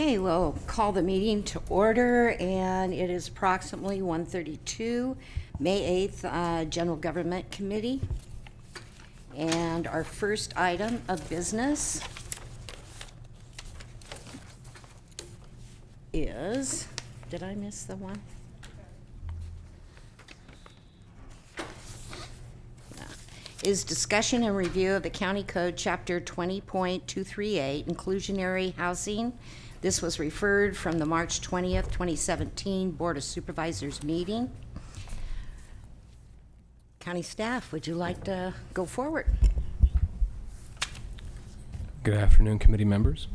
Okay, we'll call the meeting to order, and it is approximately 1:32, May 8th, General Government Committee. And our first item of business is, did I miss the one? Is discussion and review of the County Code Chapter 20.238, Inclusionary Housing. This was referred from the March 20th, 2017 Board of Supervisors meeting. County staff, would you like to go forward? Good afternoon, committee members.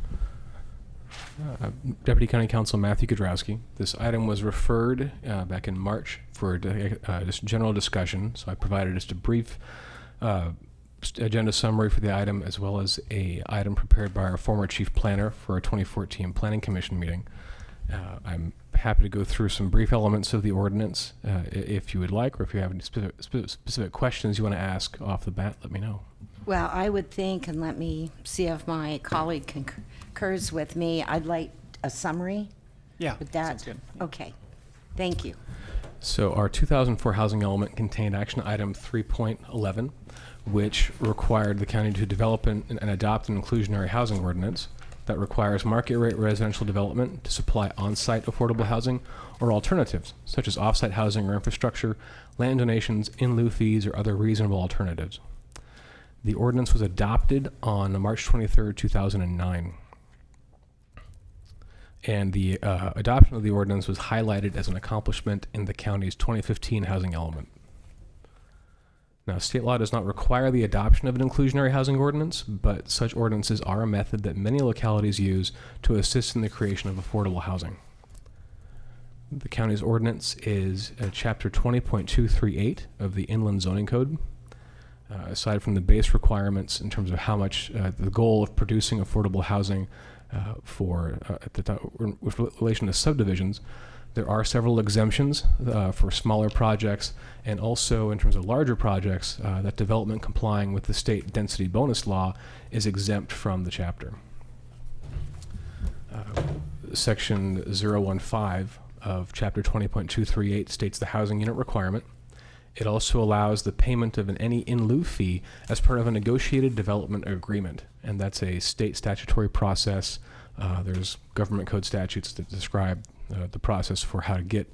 Deputy County Counsel Matthew Kudrowski. This item was referred back in March for just general discussion, so I provided just a brief agenda summary for the item, as well as a item prepared by our former chief planner for our 2014 Planning Commission meeting. I'm happy to go through some brief elements of the ordinance if you would like, or if you have any specific questions you want to ask off the bat, let me know. Well, I would think, and let me see if my colleague concurs with me, I'd like a summary. Yeah, Would that? sounds good. Yeah. Okay, thank you. So our 2004 housing element contained action item 3.11, which required the county to develop and adopt an inclusionary housing ordinance that requires market rate residential development to supply on-site affordable housing or alternatives, such as off-site housing or infrastructure, land donations, in lieu fees, or other reasonable alternatives. The ordinance was adopted on March 23rd, 2009. And the adoption of the ordinance was highlighted as an accomplishment in the county's 2015 housing element. Now, state law does not require the adoption of an inclusionary housing ordinance, but such ordinances are a method that many localities use to assist in the creation of affordable housing. The county's ordinance is Chapter 20.238 of the Inland Zoning Code. Aside from the base requirements in terms of how much the goal of producing affordable housing with relation to subdivisions, there are several exemptions for smaller projects, and also in terms of larger projects, that development complying with the state density bonus law is exempt from the chapter. Section 015 of Chapter 20.238 states the housing unit requirement. It also allows the payment of any in lieu fee as part of a negotiated development agreement, and that's a state statutory process. There's government code statutes that describe the process for how to get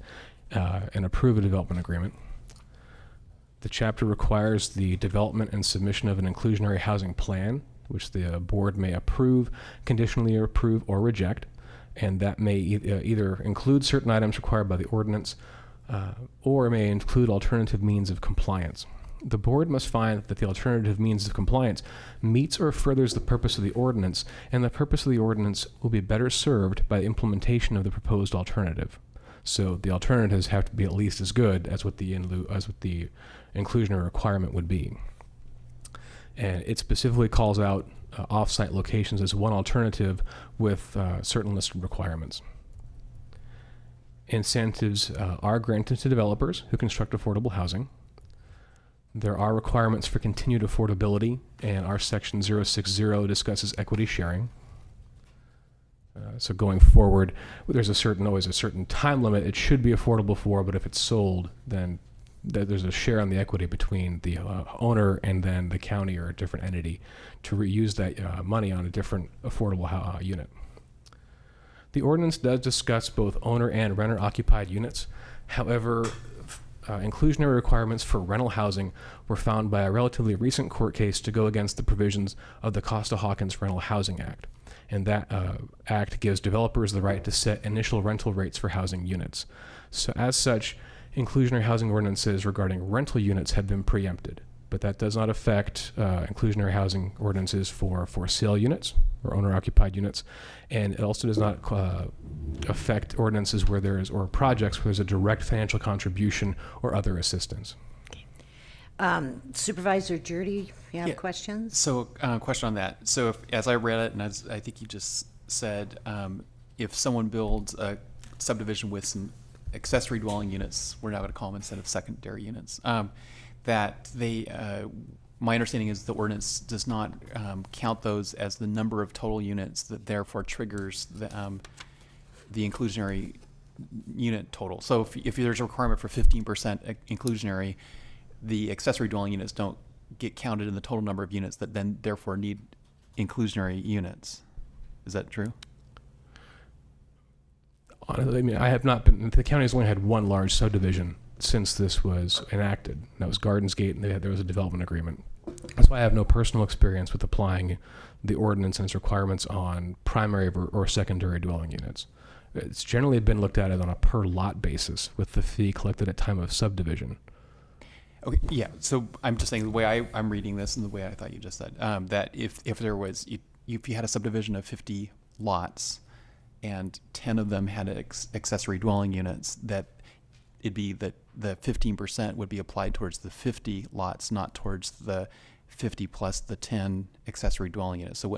and approve a development agreement. The chapter requires the development and submission of an inclusionary housing plan, which the board may approve, conditionally approve, or reject, and that may either include certain items required by the ordinance or may include alternative means of compliance. The board must find that the alternative means of compliance meets or furthers the purpose of the ordinance, and the purpose of the ordinance will be better served by the implementation of the proposed alternative. So the alternatives have to be at least as good as what the inclusionary requirement would be. And it specifically calls out off-site locations as one alternative with certain listed requirements. Incentives are granted to developers who construct affordable housing. There are requirements for continued affordability, and our section 060 discusses equity sharing. So going forward, there's always a certain time limit it should be affordable for, but if it's sold, then there's a share on the equity between the owner and then the county or a different entity to reuse that money on a different affordable unit. The ordinance does discuss both owner and renter occupied units. However, inclusionary requirements for rental housing were found by a relatively recent court case to go against the provisions of the Costa-Hawkins Rental Housing Act. And that act gives developers the right to set initial rental rates for housing units. So as such, inclusionary housing ordinances regarding rental units have been preempted. But that does not affect inclusionary housing ordinances for sale units or owner-occupied units, and it also does not affect ordinances or projects where there's a direct financial contribution or other assistance. Supervisor Jurdy, you have questions? So, question on that. So, as I read it, and as I think you just said, if someone builds a subdivision with some accessory dwelling units, we're now going to call them instead of secondary units, that they, my understanding is the ordinance does not count those as the number of total units that therefore triggers the inclusionary unit total. So if there's a requirement for 15% inclusionary, the accessory dwelling units don't get counted in the total number of units that then therefore need inclusionary units. Is that true? Honestly, I mean, I have not been. The county has only had one large subdivision since this was enacted. That was Gardens Gate, and there was a development agreement. That's why I have no personal experience with applying the ordinance and its requirements on primary or secondary dwelling units. It's generally been looked at on a per lot basis with the fee collected at time of subdivision. Okay, yeah. So I'm just saying the way I'm reading this and the way I thought you just said, that if there was, if you had a subdivision of 50 lots and 10 of them had accessory dwelling units, that it'd be that the 15% would be applied towards the 50 lots, not towards the 50 plus the 10 accessory dwelling units. So it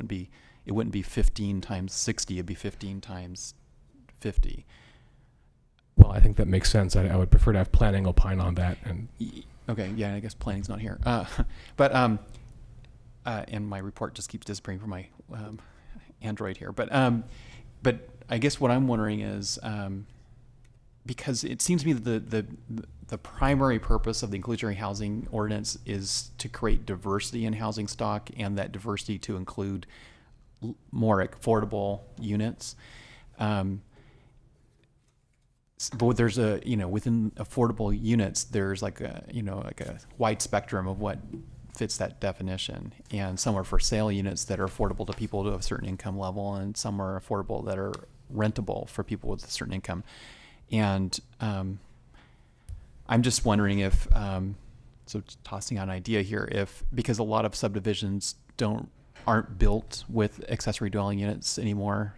wouldn't be 15 times 60, it'd be 15 times 50. Well, I think that makes sense. I would prefer to have planning opine on that. And Okay, yeah, I guess planning's not here. And my report just keeps disappearing from my Android here. But I guess what I'm wondering is, because it seems to me that the primary purpose of the inclusionary housing ordinance is to create diversity in housing stock, and that diversity to include more affordable units. But there's within affordable units, there's like a wide spectrum of what fits that definition. And some are for sale units that are affordable to people to a certain income level, and some are affordable that are rentable for people with a certain income. And I'm just wondering if, so just tossing out an idea here, because a lot of subdivisions aren't built with accessory dwelling units anymore.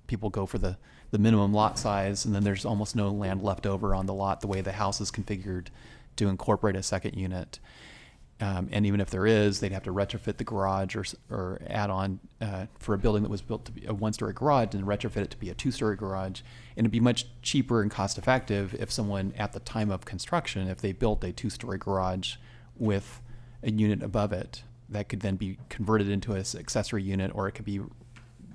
People go for the minimum lot size, and then there's almost no land left over on the lot the way the house is configured to incorporate a second unit. And even if there is, they'd have to retrofit the garage or add on for a building that was built to be a one-story garage and retrofit it to be a two-story garage. And it'd be much cheaper and cost-effective if someone at the time of construction, if they built a two-story garage with a unit above it, that could then be converted into an accessory unit, or it could be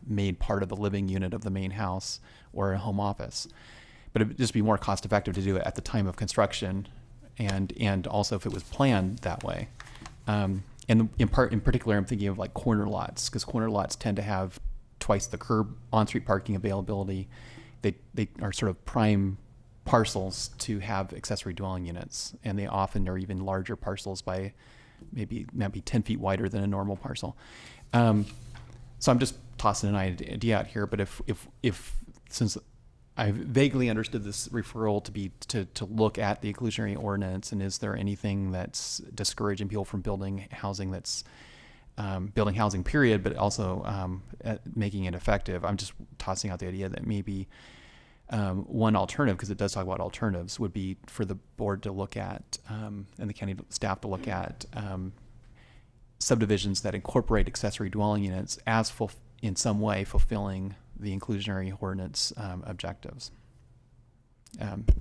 made part of the living unit of the main house or a home office. But it would just be more cost effective to do it at the time of construction, and also if it was planned that way. And in particular, I'm thinking of like corner lots, because corner lots tend to have twice the curb on-street parking availability. They are sort of prime parcels to have accessory dwelling units, and they often are even larger parcels by maybe 10 feet wider than a normal parcel. So I'm just tossing an idea out here, but if since I vaguely understood this referral to be to look at the inclusionary ordinance, and is there anything that's discouraging people from building housing that's building housing period, but also making it effective? I'm just tossing out the idea that maybe one alternative, because it does talk about alternatives, would be for the board to look at and the county staff to look at subdivisions that incorporate accessory dwelling units as in some way fulfilling the inclusionary ordinance objectives.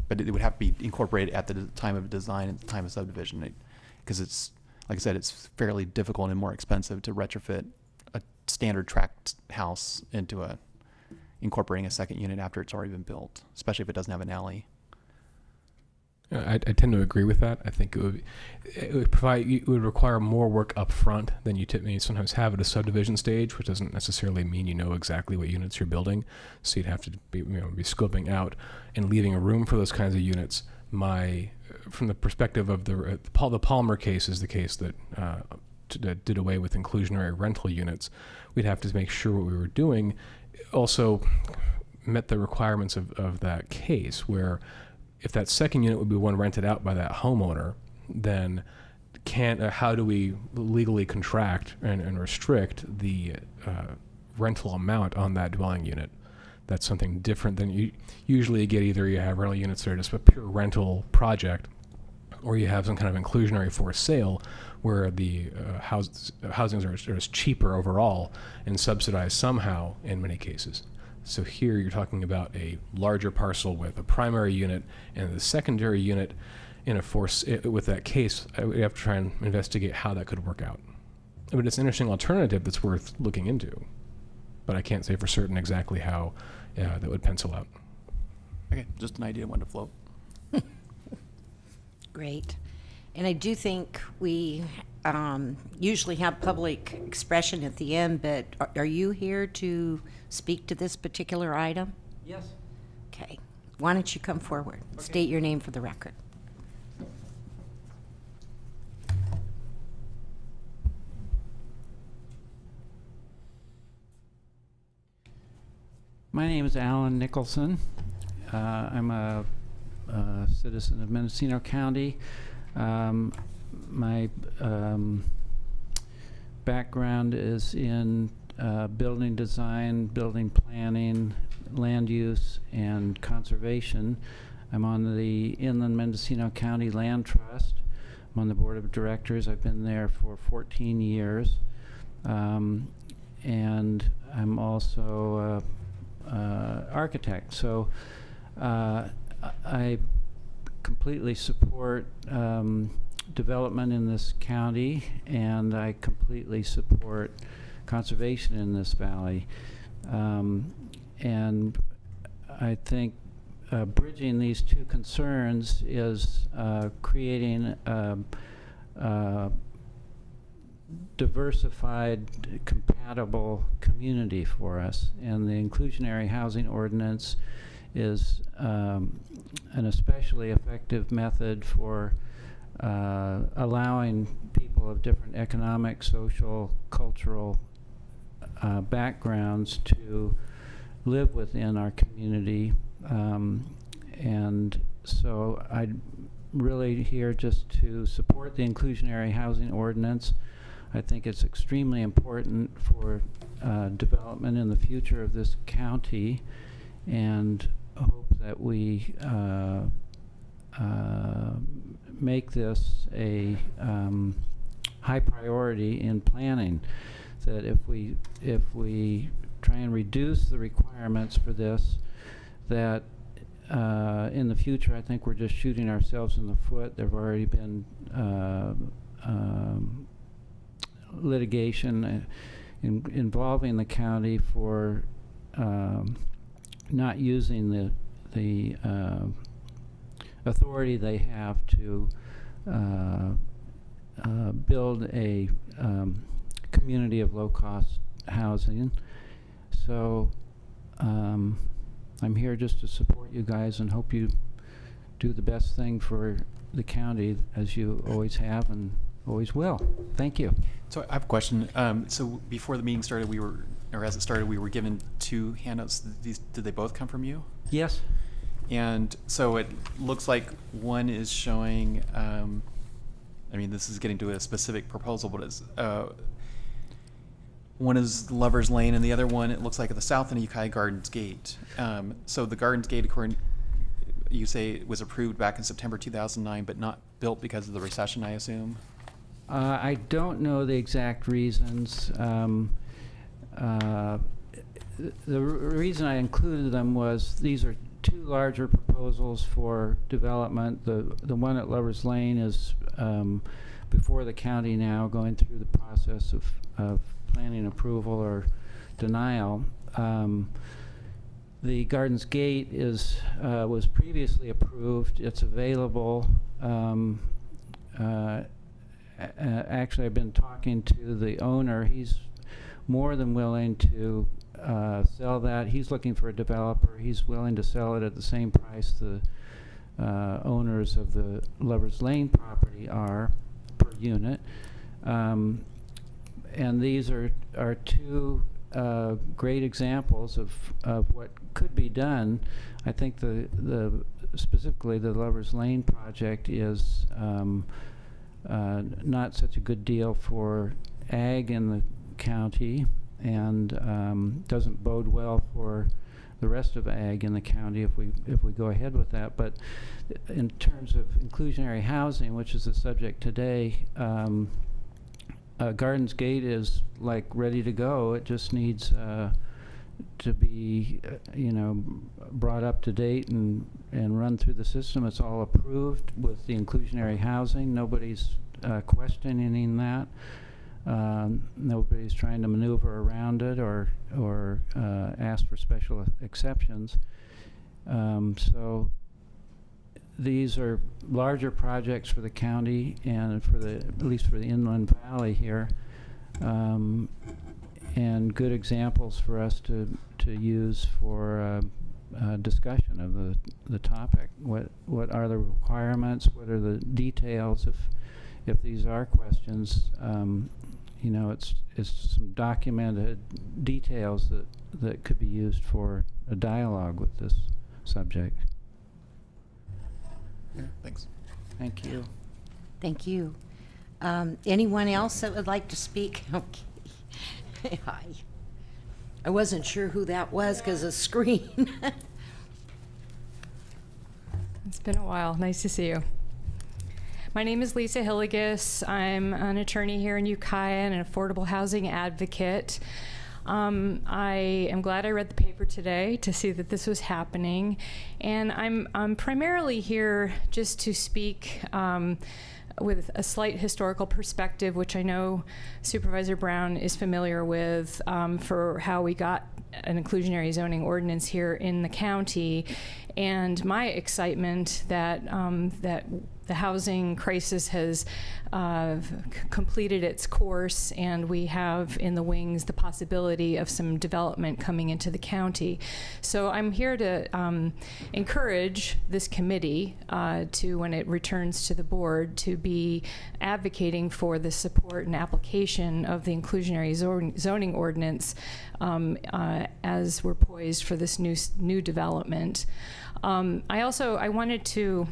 But it would have to be incorporated at the time of design, at the time of subdivision, because it's, like I said, it's fairly difficult and more expensive to retrofit a standard tract house into incorporating a second unit after it's already been built, especially if it doesn't have an alley. I tend to agree with that. I think it would require more work up front than you sometimes have at a subdivision stage, which doesn't necessarily mean you know exactly what units you're building. So you'd have to be scoping out and leaving a room for those kinds of units. From the perspective of the Palmer case is the case that did away with inclusionary rental units. We'd have to make sure what we were doing also met the requirements of that case, where if that second unit would be one rented out by that homeowner, then how do we legally contract and restrict the rental amount on that dwelling unit? That's something different than you usually get. Either you have rental units that are just a pure rental project, or you have some kind of inclusionary for sale where the housings are just cheaper overall and subsidized somehow in many cases. So here you're talking about a larger parcel with a primary unit and the secondary unit with that case. We have to try and investigate how that could work out. But it's an interesting alternative that's worth looking into. But I can't say for certain exactly how that would pencil out. Okay, just an idea, one to float. Great. And I do think we usually have public expression at the end, but are you here to speak to this particular item? Yes. Okay. Why don't you come forward? State your name for the record. My name is Alan Nicholson. I'm a citizen of Mendocino County. My background is in building design, building planning, land use, and conservation. I'm on the Inland Mendocino County Land Trust. I'm on the board of directors. I've been there for 14 years. And I'm also architect. So I completely support development in this county, and I completely support conservation in this valley. And I think bridging these two concerns is creating a diversified, compatible community for us. And the Inclusionary Housing Ordinance is an especially effective method for allowing people of different economic, social, cultural backgrounds to live within our community. And so I'm really here just to support the Inclusionary Housing Ordinance. I think it's extremely important for development in the future of this county, and hope that we make this a high priority in planning. That if we try and reduce the requirements for this, that in the future, I think we're just shooting ourselves in the foot. There have already been litigation involving the county for not using the authority they have to build a community of low-cost housing. So I'm here just to support you guys and hope you do the best thing for the county, as you always have and always will. Thank you. So I have a question. So before the meeting started, as it started, we were given two handouts. Did they both come from you? Yes. And so it looks like one is showing, I mean, this is getting to a specific proposal, but it's, one is Lover's Lane, and the other one, it looks like at the south end of Ukiah Gardens Gate. So the Gardens Gate, according, you say it was approved back in September 2009, but not built because of the recession, I assume? I don't know the exact reasons. The reason I included them was these are two larger proposals for development. The one at Lover's Lane is before the county now, going through the process of planning approval or denial. The Gardens Gate was previously approved. It's available. Actually, I've been talking to the owner. He's more than willing to sell that. He's looking for a developer. He's willing to sell it at the same price the owners of the Lover's Lane property are per unit. And these are two great examples of what could be done. I think specifically the Lover's Lane project is not such a good deal for ag in the county, and doesn't bode well for the rest of ag in the county if we go ahead with that. But in terms of inclusionary housing, which is the subject today, Gardens Gate is like ready to go. It just needs to be brought up to date and run through the system. It's all approved with the inclusionary housing. Nobody's questioning that. Nobody's trying to maneuver around it or ask for special exceptions. So these are larger projects for the county and for at least for the Inland Valley here, and good examples for us to use for discussion of the topic. What are the requirements? What are the details? If these are questions, you know, it's some documented details that could be used for a dialogue with this subject. Thanks. Thank you. Thank you. Anyone else that would like to speak? Okay. Hi. I wasn't sure who that was because of screen. It's been a while. Nice to see you. My name is Lisa Hilligus. I'm an attorney here in Ukiah and an affordable housing advocate. I am glad I read the paper today to see that this was happening. And I'm primarily here just to speak with a slight historical perspective, which I know Supervisor Brown is familiar with, for how we got an inclusionary zoning ordinance here in the county, and my excitement that that the housing crisis has completed its course, and we have in the wings the possibility of some development coming into the county. So I'm here to encourage this committee to, when it returns to the board, to be advocating for the support and application of the inclusionary zoning ordinance as we're poised for this new development. I wanted to.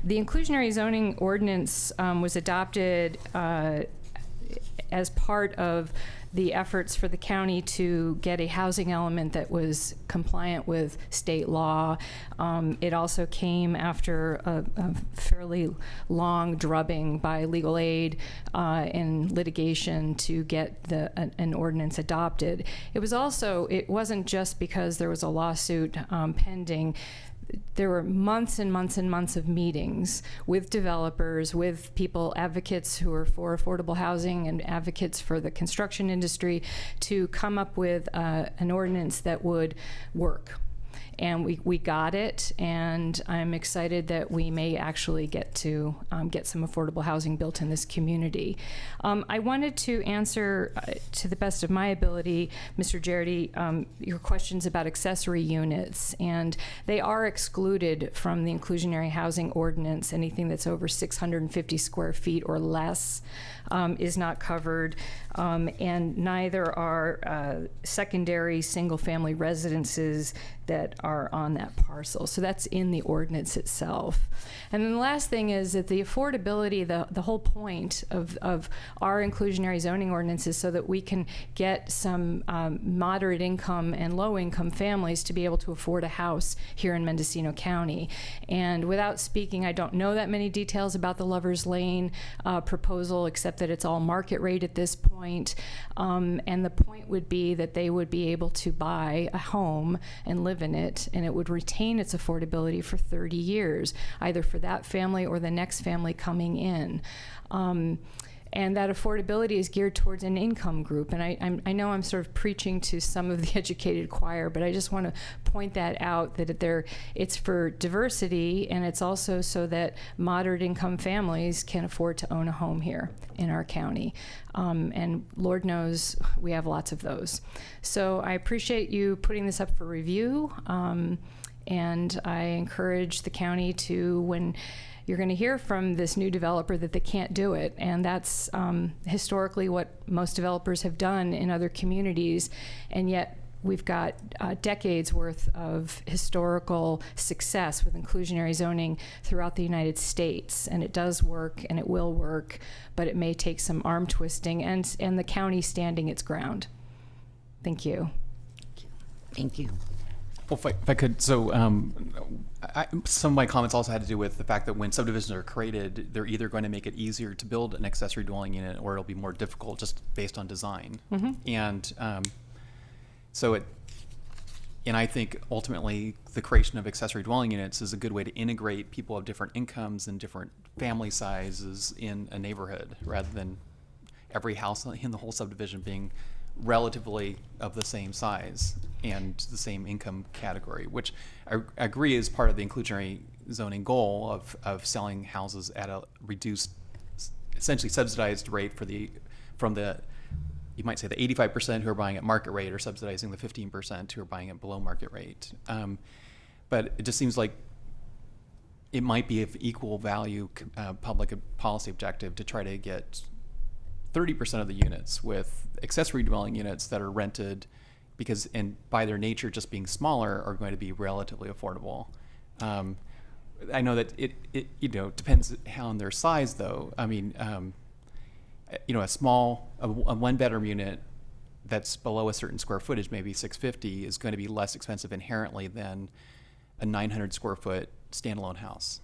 The inclusionary zoning ordinance was adopted as part of the efforts for the county to get a housing element that was compliant with state law. It also came after a fairly long drubbing by legal aid and litigation to get an ordinance adopted. It wasn't just because there was a lawsuit pending. There were months and months and months of meetings with developers, with people, advocates who are for affordable housing and advocates for the construction industry, to come up with an ordinance that would work. And we got it, and I'm excited that we may actually get to get some affordable housing built in this community. I wanted to answer, to the best of my ability, Mr. Jarity, your questions about accessory units, and they are excluded from the inclusionary housing ordinance. Anything that's over 650 square feet or less is not covered, and neither are secondary single-family residences that are on that parcel. So that's in the ordinance itself. And then the last thing is that the affordability, the whole point of our inclusionary zoning ordinance is so that we can get some moderate income and low income families to be able to afford a house here in Mendocino County. And without speaking, I don't know that many details about the Lover's Lane proposal, except that it's all market rate at this point. And the point would be that they would be able to buy a home and live in it, and it would retain its affordability for 30 years, either for that family or the next family coming in. And that affordability is geared towards an income group. And I know I'm sort of preaching to some of the educated choir, but I just want to point that out, that it's for diversity, and it's also so that moderate income families can afford to own a home here in our county. And Lord knows we have lots of those. So I appreciate you putting this up for review. And I encourage the county to, when you're going to hear from this new developer, that they can't do it. And that's historically what most developers have done in other communities. And yet we've got decades worth of historical success with inclusionary zoning throughout the United States. And it does work, and it will work, but it may take some arm twisting and the county standing its ground. Thank you. Thank you. Well, if I could, so some of my comments also had to do with the fact that when subdivisions are created, they're either going to make it easier to build an accessory dwelling unit, or it'll be more difficult just based on design. Mm-hmm. And and I think ultimately the creation of accessory dwelling units is a good way to integrate people of different incomes and different family sizes in a neighborhood, rather than every house in the whole subdivision being relatively of the same size and the same income category, which I agree is part of the inclusionary zoning goal of selling houses at a reduced, essentially subsidized rate from the you might say the 85% who are buying at market rate are subsidizing the 15% who are buying at below market rate. But it just seems like it might be of equal value public policy objective to try to get 30% of the units with accessory dwelling units that are rented because, and by their nature just being smaller, are going to be relatively affordable. I know that it depends on their size though. I mean, a one bedroom unit that's below a certain square footage, maybe 650, is going to be less expensive inherently than a 900 square foot standalone house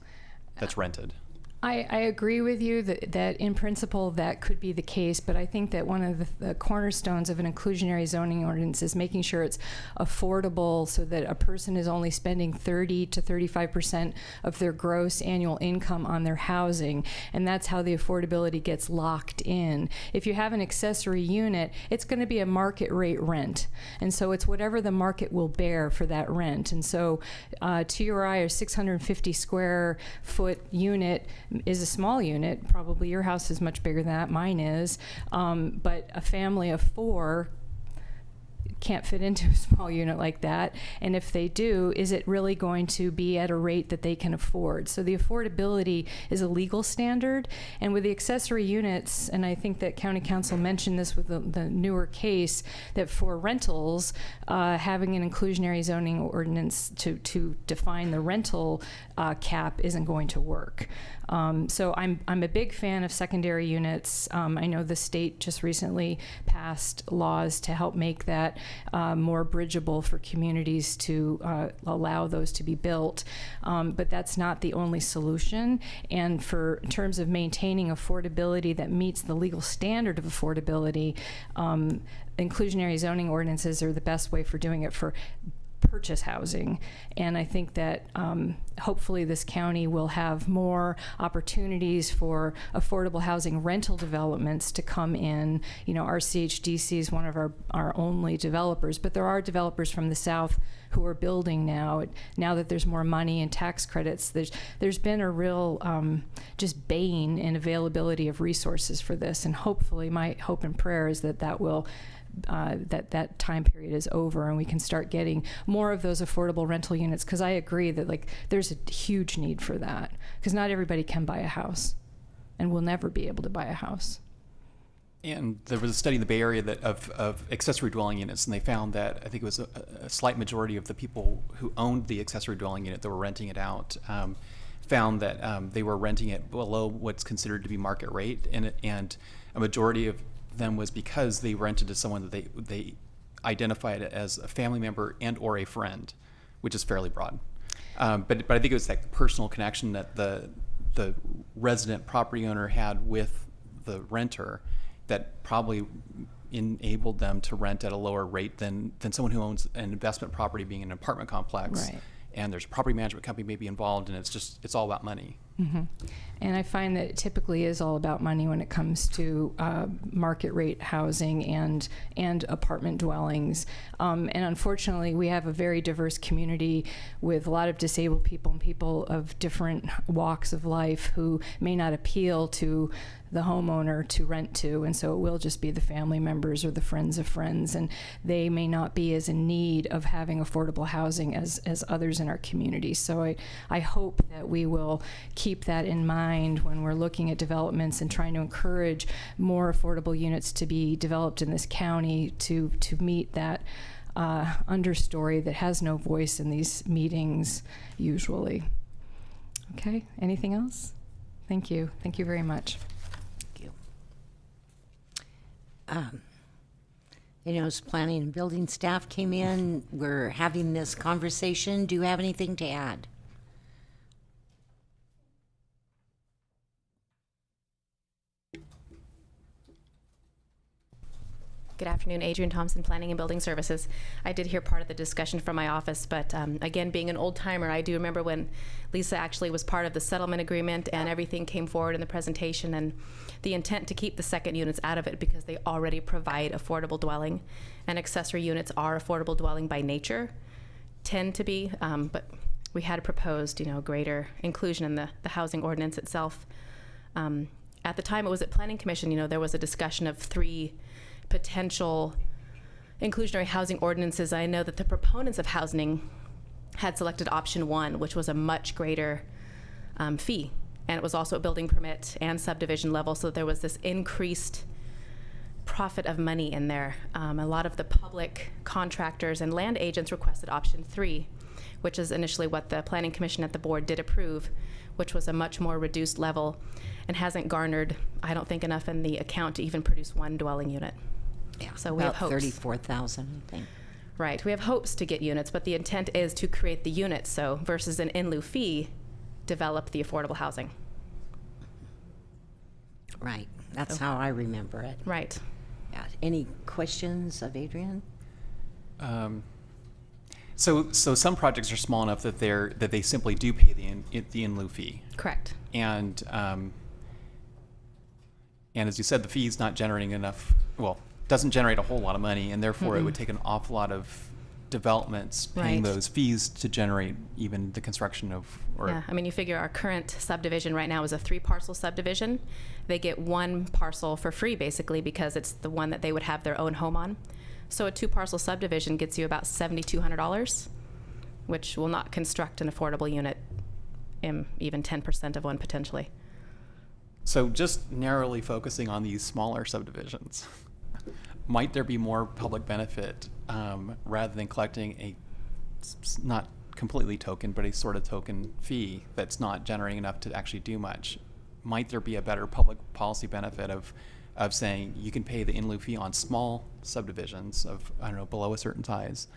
that's rented. I agree with you that in principle that could be the case, but I think that one of the cornerstones of an inclusionary zoning ordinance is making sure it's affordable so that a person is only spending 30 to 35% of their gross annual income on their housing, and that's how the affordability gets locked in. If you have an accessory unit, it's going to be a market rate rent, and so it's whatever the market will bear for that rent. And so to your eye, a 650 square foot unit is a small unit. Probably your house is much bigger than that. Mine is. But a family of 4 can't fit into a small unit like that. And if they do, is it really going to be at a rate that they can afford? So the affordability is a legal standard. And with the accessory units, and I think that County Council mentioned this with the newer case, that for rentals, having an inclusionary zoning ordinance to define the rental cap isn't going to work. So I'm a big fan of secondary units. I know the state just recently passed laws to help make that more bridgeable for communities to allow those to be built. But that's not the only solution. And in terms of maintaining affordability that meets the legal standard of affordability, inclusionary zoning ordinances are the best way for doing it for purchase housing. And I think that hopefully this county will have more opportunities for affordable housing rental developments to come in. You know, RCHDC is one of our only developers, but there are developers from the south who are building now that there's more money and tax credits. There's been a real just bane in availability of resources for this, and hopefully my hope and prayer is that will that time period is over and we can start getting more of those affordable rental units, because I agree that there's a huge need for that, because not everybody can buy a house and will never be able to buy a house. And there was a study in the Bay Area of accessory dwelling units, and they found that I think it was a slight majority of the people who owned the accessory dwelling unit that were renting it out found that they were renting it below what's considered to be market rate, and a majority of them was because they rented to someone that they identified as a family member and or a friend, which is fairly broad. But I think it was that personal connection that the resident property owner had with the renter that probably enabled them to rent at a lower rate than someone who owns an investment property, being an apartment complex. Right. And there's a property management company maybe involved, and it's all about money. Mm-hmm. And I find that it typically is all about money when it comes to market rate housing and apartment dwellings. And unfortunately, we have a very diverse community with a lot of disabled people and people of different walks of life who may not appeal to the homeowner to rent to, and so it will just be the family members or the friends of friends, and they may not be as in need of having affordable housing as others in our community. So I hope that we will keep that in mind when we're looking at developments and trying to encourage more affordable units to be developed in this county to meet that understory that has no voice in these meetings usually. Okay, anything else? Thank you. Thank you very much. As planning and building staff came in, we're having this conversation. Do you have anything to add? Good afternoon, Adrian Thompson, Planning and Building Services. I did hear part of the discussion from my office, but again, being an old timer, I do remember when Lisa actually was part of the settlement agreement and everything came forward in the presentation, and the intent to keep the second units out of it because they already provide affordable dwelling, and accessory units are affordable dwelling by nature, tend to be, but we had proposed, greater inclusion in the housing ordinance itself. At the time it was at Planning Commission, there was a discussion of 3 potential inclusionary housing ordinances. I know that the proponents of housing had selected option 1, which was a much greater fee, and it was also a building permit and subdivision level, so there was this increased profit of money in there. A lot of the public contractors and land agents requested option 3, which is initially what the Planning Commission at the board did approve, which was a much more reduced level and hasn't garnered, I don't think, enough in the account to even produce 1 dwelling unit. Yeah, So we have about hopes. 34,000, I think. Right, we have hopes to get units, but the intent is to create the units, so versus an in lieu fee, develop the affordable housing. Right, that's how I remember it. Right. Yeah. Any questions of Adrian? So some projects are small enough that they simply do pay the in lieu fee, Correct. and as you said, the fee is not generating enough. Well, doesn't generate a whole lot of money, and therefore it would take an awful lot of developments paying Right. those fees to generate even the construction of. Yeah, I mean, you figure our current subdivision right now is a 3-parcel subdivision. They get 1 parcel for free, basically, because it's the one that they would have their own home on. So a 2-parcel subdivision gets you about $7,200, which will not construct an affordable unit in even 10% of one potentially. So just narrowly focusing on these smaller subdivisions, might there be more public benefit rather than collecting a not completely token, but a sort of token fee that's not generating enough to actually do much? Might there be a better public policy benefit of saying you can pay the in lieu fee on small subdivisions of, I don't know, below a certain size,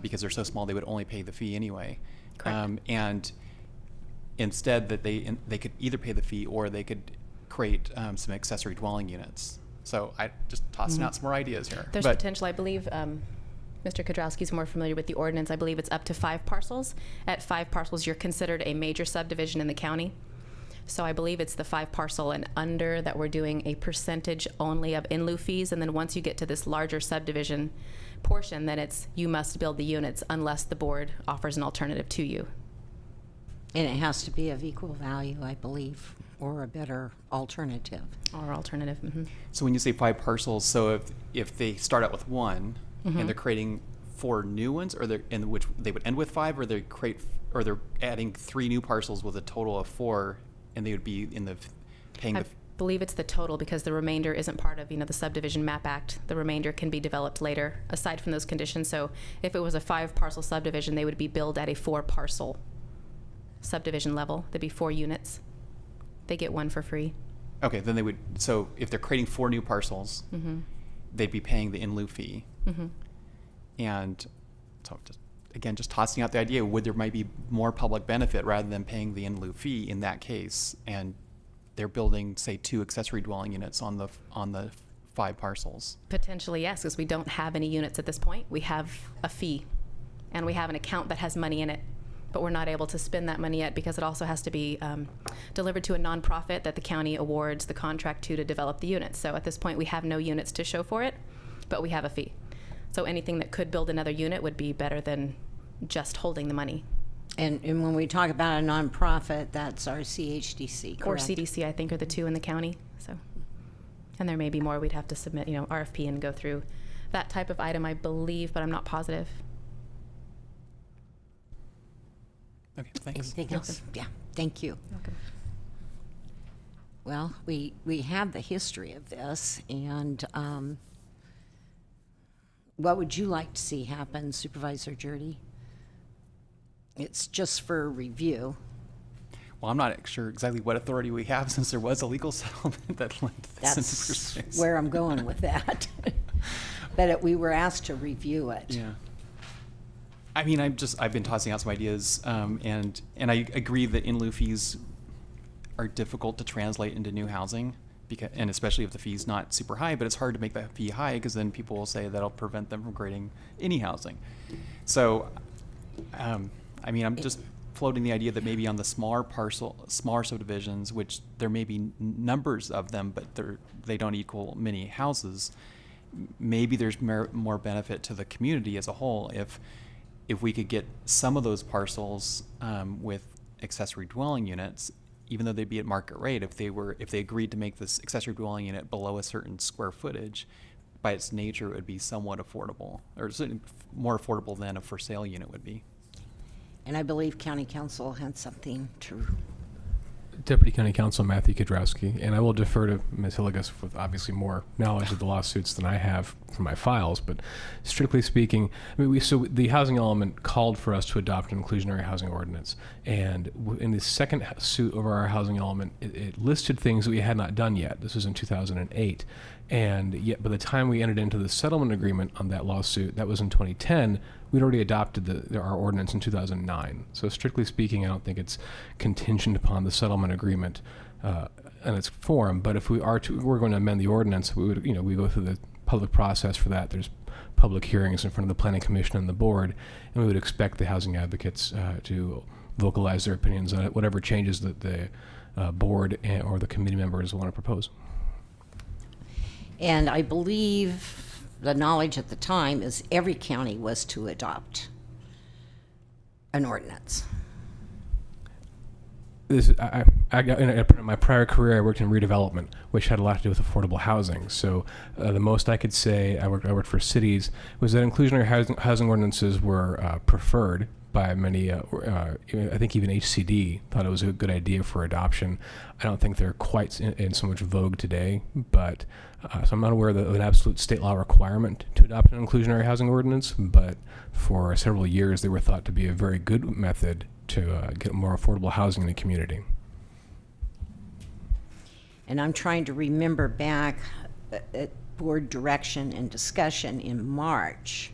because they're so small they would only pay the fee anyway. Correct. And instead that they could either pay the fee or they could create some accessory dwelling units. So I just tossing out some more ideas here. There's But- potential, I believe, Mr. Kudrowski's more familiar with the ordinance. I believe it's up to 5 parcels. At 5 parcels, you're considered a major subdivision in the county. So I believe it's the 5-parcel and under that we're doing a percentage only of in lieu fees. And then once you get to this larger subdivision portion, then it's you must build the units unless the board offers an alternative to you. And it has to be of equal value, I believe, or a better alternative. Or alternative. So when you say 5 parcels, so if they start out with 1 and they're creating 4 new ones, or they're in which they would end with 5, or they're adding 3 new parcels with a total of 4, and they would be in the paying I the. believe it's the total because the remainder isn't part of, the Subdivision Map Act. The remainder can be developed later, aside from those conditions. So if it was a 5-parcel subdivision, they would be billed at a 4-parcel subdivision level. There'd be 4 units. They get 1 for free. Okay, then they would. So if they're creating 4 new parcels, they'd be paying the in lieu fee. And so just tossing out the idea, would there might be more public benefit rather than paying the in lieu fee in that case, and they're building, say, 2 accessory dwelling units on the 5 parcels. Potentially, yes, because we don't have any units at this point. We have a fee, and we have an account that has money in it, but we're not able to spend that money yet because it also has to be delivered to a nonprofit that the county awards the contract to develop the units. So at this point, we have no units to show for it, but we have a fee. So anything that could build another unit would be better than just holding the money. And when we talk about a nonprofit, that's our CHDC, Or correct? CDC, I think, are the 2 in the county. So, and there may be more. We'd have to submit, RFP and go through that type of item, I believe, but I'm not positive. Okay, thanks. Anything else? Yeah, thank you. Welcome. Well, we have the history of this, and what would you like to see happen, Supervisor Jurdy? It's just for review. Well, I'm not sure exactly what authority we have since there was a legal settlement that led to this in the first That's place. where I'm going with that. But we were asked to review it. Yeah. I mean, I've been tossing out some ideas, and I agree that in lieu fees are difficult to translate into new housing because, and especially if the fee's not super high, but it's hard to make that fee high because then people will say that'll prevent them from creating any housing. So, I mean, I'm just floating the idea that maybe on the smaller subdivisions, which there may be numbers of them, but they don't equal many houses, maybe there's more benefit to the community as a whole if we could get some of those parcels with accessory dwelling units, even though they'd be at market rate. If they agreed to make this accessory dwelling unit below a certain square footage, by its nature it would be somewhat affordable, or certainly more affordable than a for sale unit would be. And I believe County Council had something to. Deputy County Counsel Matthew Kudrowski, and I will defer to Ms. Hillegas with obviously more knowledge of the lawsuits than I have from my files, but strictly speaking, I mean, so the housing element called for us to adopt an inclusionary housing ordinance, and in the second suit over our housing element, it listed things that we had not done yet. This was in 2008, and yet by the time we entered into the settlement agreement on that lawsuit, that was in 2010, we'd already adopted our ordinance in 2009. So strictly speaking, I don't think it's contingent upon the settlement agreement and its form. But if we're going to amend the ordinance, we would, we go through the public process for that. There's public hearings in front of the Planning Commission and the board, and we would expect the housing advocates to vocalize their opinions on it, whatever changes that the board or the committee members want to propose. And I believe the knowledge at the time is every county was to adopt an ordinance. In my prior career, I worked in redevelopment, which had a lot to do with affordable housing. So the most I could say, I worked for cities, was that inclusionary housing ordinances were preferred by many. I think even HCD thought it was a good idea for adoption. I don't think they're quite in so much vogue today, but so I'm not aware of an absolute state law requirement to adopt an inclusionary housing ordinance, but for several years they were thought to be a very good method to get more affordable housing in the community. And I'm trying to remember back at board direction and discussion in March,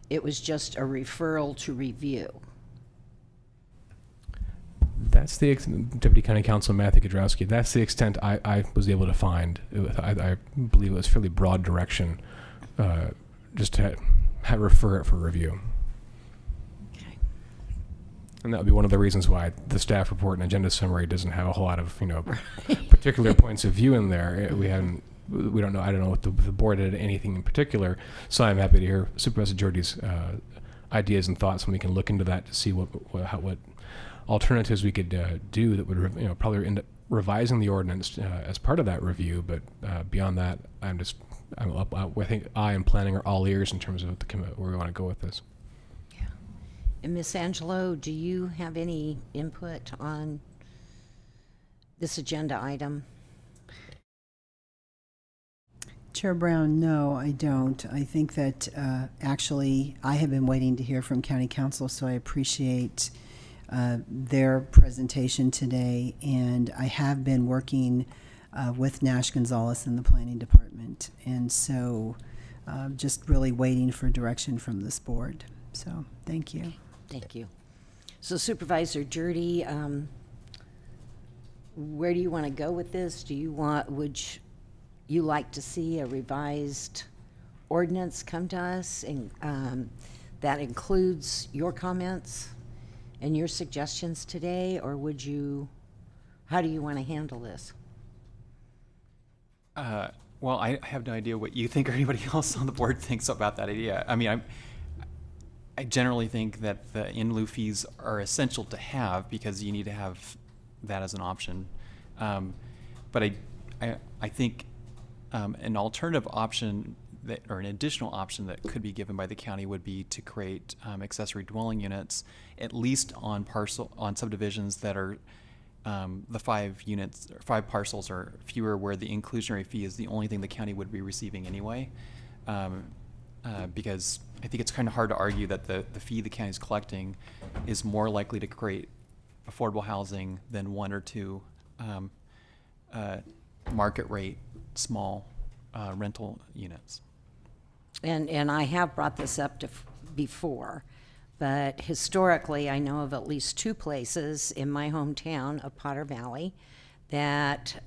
it was just a referral to review. That's the Deputy County Counsel Matthew Kudrowski. That's the extent I was able to find. I believe it was fairly broad direction, just to refer it for review. Okay. And that would be one of the reasons why the staff report and agenda summary doesn't have a whole lot of particular points of view in there. We don't know. I don't know if the board did anything in particular. So I'm happy to hear Supervisor Jordy's ideas and thoughts, and we can look into that to see what alternatives we could do that would probably end up revising the ordinance as part of that review. But beyond that, I think I and planning are all ears in terms of where we want to go with this. Yeah. And Ms. Angelo, do you have any input on this agenda item? Chair Brown, no, I don't. I think that actually I have been waiting to hear from County Council, so I appreciate their presentation today, and I have been working with Nash Gonzalez in the Planning Department, and so just really waiting for direction from this board. So thank you. Thank you. So Supervisor Jordy, where do you want to go with this? Would you like to see a revised ordinance come to us and that includes your comments and your suggestions today, or how do you want to handle this? Well, I have no idea what you think or anybody else on the board thinks about that idea. I mean, I generally think that the in lieu fees are essential to have because you need to have that as an option. But I think an alternative option or an additional option that could be given by the county would be to create accessory dwelling units, at least on subdivisions that are the 5 parcels or fewer, where the inclusionary fee is the only thing the county would be receiving anyway. Because I think it's kind of hard to argue that the fee the county is collecting is more likely to create affordable housing than 1 or 2 market rate small rental units. And I have brought this up before, but historically I know of at least 2 places in my hometown of Potter Valley that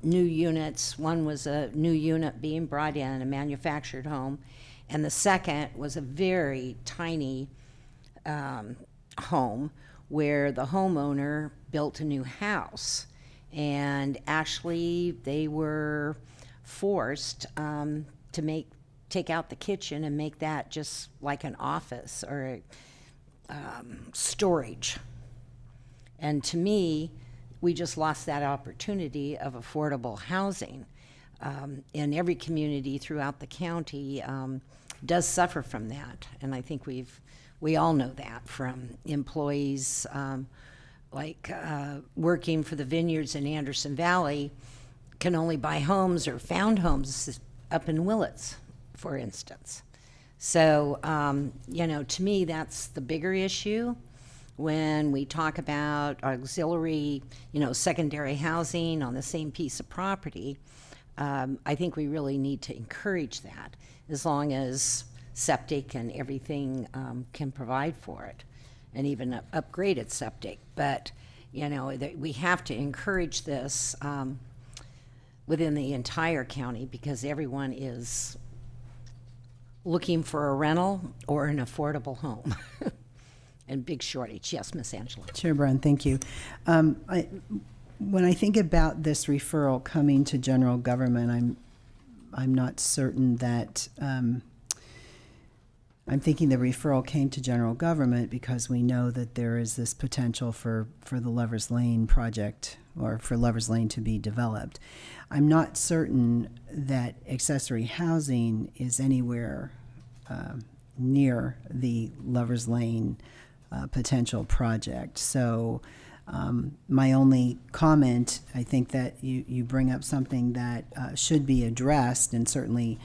new units, one was a new unit being brought in, a manufactured home, and the second was a very tiny home where the homeowner built a new house. And actually, they were forced to take out the kitchen and make that just like an office or storage. And to me, we just lost that opportunity of affordable housing. And every community throughout the county does suffer from that. And I think we all know that from employees working for the vineyards in Anderson Valley can only buy homes or found homes up in Willits, for instance. So, to me, that's the bigger issue when we talk about auxiliary, secondary housing on the same piece of property. I think we really need to encourage that as long as septic and everything can provide for it, and even upgraded septic. But, we have to encourage this within the entire county because everyone is looking for a rental or an affordable home. And big shortage. Yes, Miss Angela. Chair Brown, thank you. When I think about this referral coming to general government, I'm not certain that I'm thinking the referral came to general government because we know that there is this potential for the Lovers Lane project or for Lovers Lane to be developed. I'm not certain that accessory housing is anywhere near the Lovers Lane potential project. So my only comment, I think that you bring up something that should be addressed and certainly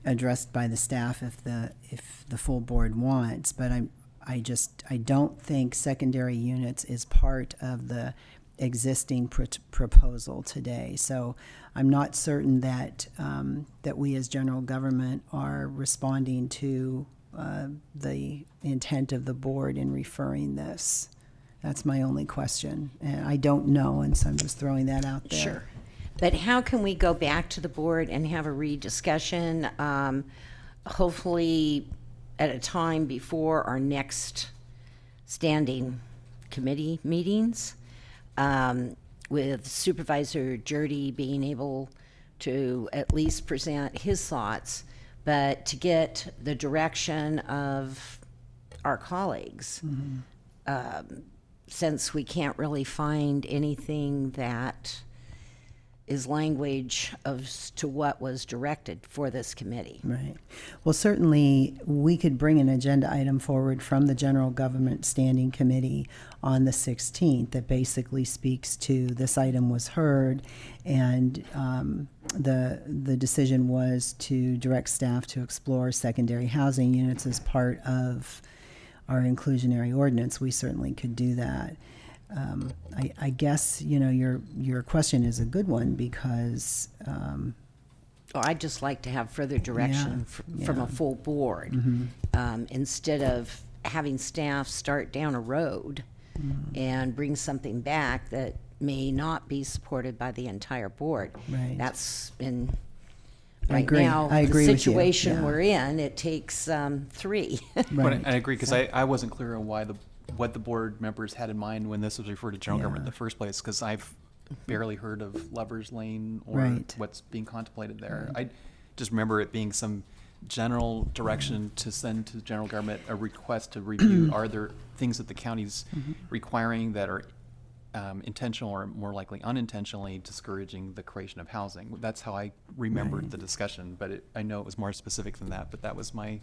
addressed by the staff if the full board wants, but I don't think secondary units is part of the existing proposal today. So I'm not certain that that we as general government are responding to the intent of the board in referring this. That's my only question, and I don't know, and so I'm just throwing that out there. Sure. But how can we go back to the board and have a rediscussion, hopefully at a time before our next standing committee meetings, with Supervisor Jurdy being able to at least present his thoughts, but to get the direction of our colleagues, since we can't really find anything that is language to what was directed for this committee. Right. Well, certainly we could bring an agenda item forward from the General Government Standing Committee on the 16th that basically speaks to this item was heard, and the decision was to direct staff to explore secondary housing units as part of our inclusionary ordinance. We certainly could do that. I guess, your question is a good one because Well, I'd just like to have further direction from a full board, instead of having staff start down a road and bring something back that may not be supported by the entire board. Right. That's been, I right agree. now, I agree the with you. situation Yeah. we're in, it takes three. Right. I agree, because I wasn't clear on what the board members had in mind when this was referred to general government in the first place, because I've barely heard of Lovers Lane or Right. what's being contemplated there. I just remember it being some general direction to send to general government a request to review, are there things that the county's requiring that are intentional or more likely unintentionally discouraging the creation of housing. That's how I remembered the discussion, but I know it was more specific than that, but that was my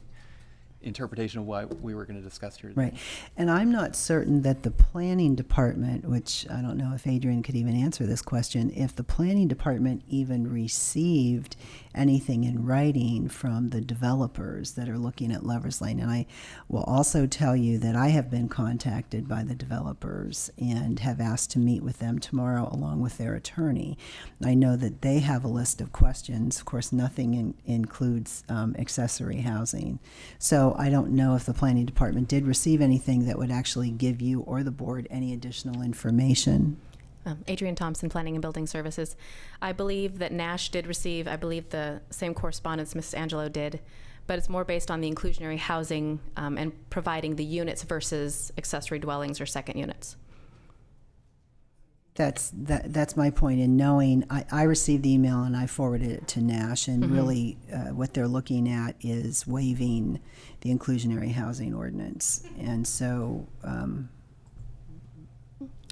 interpretation of what we were going to discuss here today. Right. And I'm not certain that the planning department, which I don't know if Adrian could even answer this question, if the planning department even received anything in writing from the developers that are looking at Lovers Lane. And I will also tell you that I have been contacted by the developers and have asked to meet with them tomorrow along with their attorney. I know that they have a list of questions. Of course, nothing includes accessory housing. So I don't know if the planning department did receive anything that would actually give you or the board any additional information. Adrienne Thompson, Planning and Building Services. I believe that Nash did receive, I believe, the same correspondence Mrs. Angelo did, but it's more based on the inclusionary housing and providing the units versus accessory dwellings or second units. That's my point in knowing. I received the email and I forwarded it to Nash, and really what they're looking at is waiving the inclusionary housing ordinance, and so.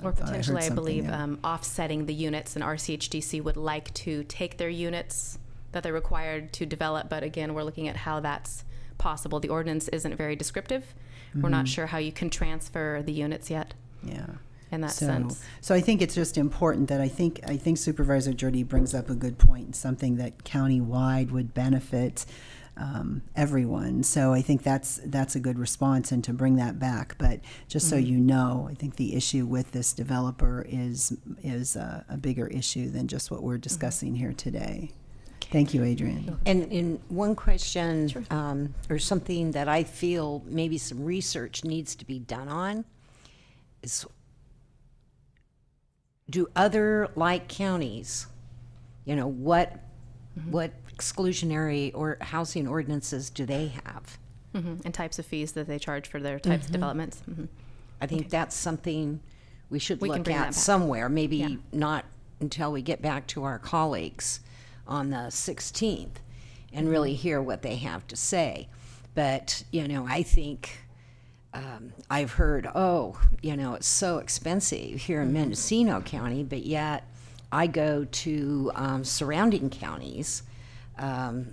Or thought I heard potentially, I something believe, there. offsetting the units, and RCHDC would like to take their units that they're required to develop, but again, we're looking at how that's possible. The ordinance isn't very descriptive. We're not sure how you can transfer the units yet. Yeah. In that sense. So I think it's just important that I think Supervisor Jordy brings up a good point, and something that county-wide would benefit everyone. So I think that's a good response, and to bring that back. But just so you know, I think the issue with this developer is a bigger issue than just what we're discussing here today. Thank you, Adrienne. And in one question, or something that I feel maybe some research needs to be done on, is do other like counties, what exclusionary or housing ordinances do they have? And types of fees that they charge for their types of developments. I think that's something we should We can look bring that at back. somewhere, maybe Yeah. not until we get back to our colleagues on the 16th and really hear what they have to say. But, I think I've heard, it's so expensive here in Mendocino County, but yet I go to surrounding counties,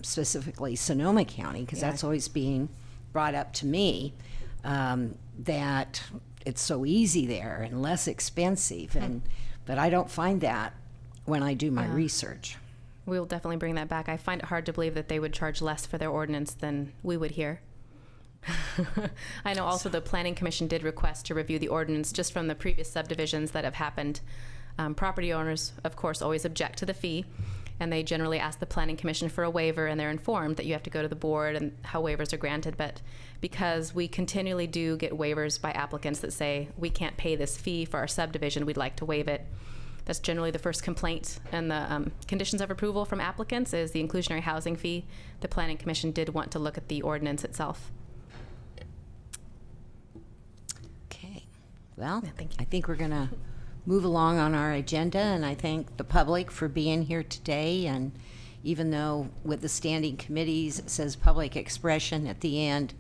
specifically Sonoma County, because that's always being brought up to me, that it's so easy there and less expensive. But I don't find that when I do my research. We'll definitely bring that back. I find it hard to believe that they would charge less for their ordinance than we would here. I know also the Planning Commission did request to review the ordinance just from the previous subdivisions that have happened. Property owners, of course, always object to the fee, and they generally ask the Planning Commission for a waiver, and they're informed that you have to go to the board and how waivers are granted. But because we continually do get waivers by applicants that say, we can't pay this fee for our subdivision, we'd like to waive it. That's generally the first complaint, and the conditions of approval from applicants is the inclusionary housing fee. The Planning Commission did want to look at the ordinance itself. Okay. Well, Yeah, thank you. I think we're going to move along on our agenda, and I thank the public for being here today. And even though with the standing committees it says public expression at the end,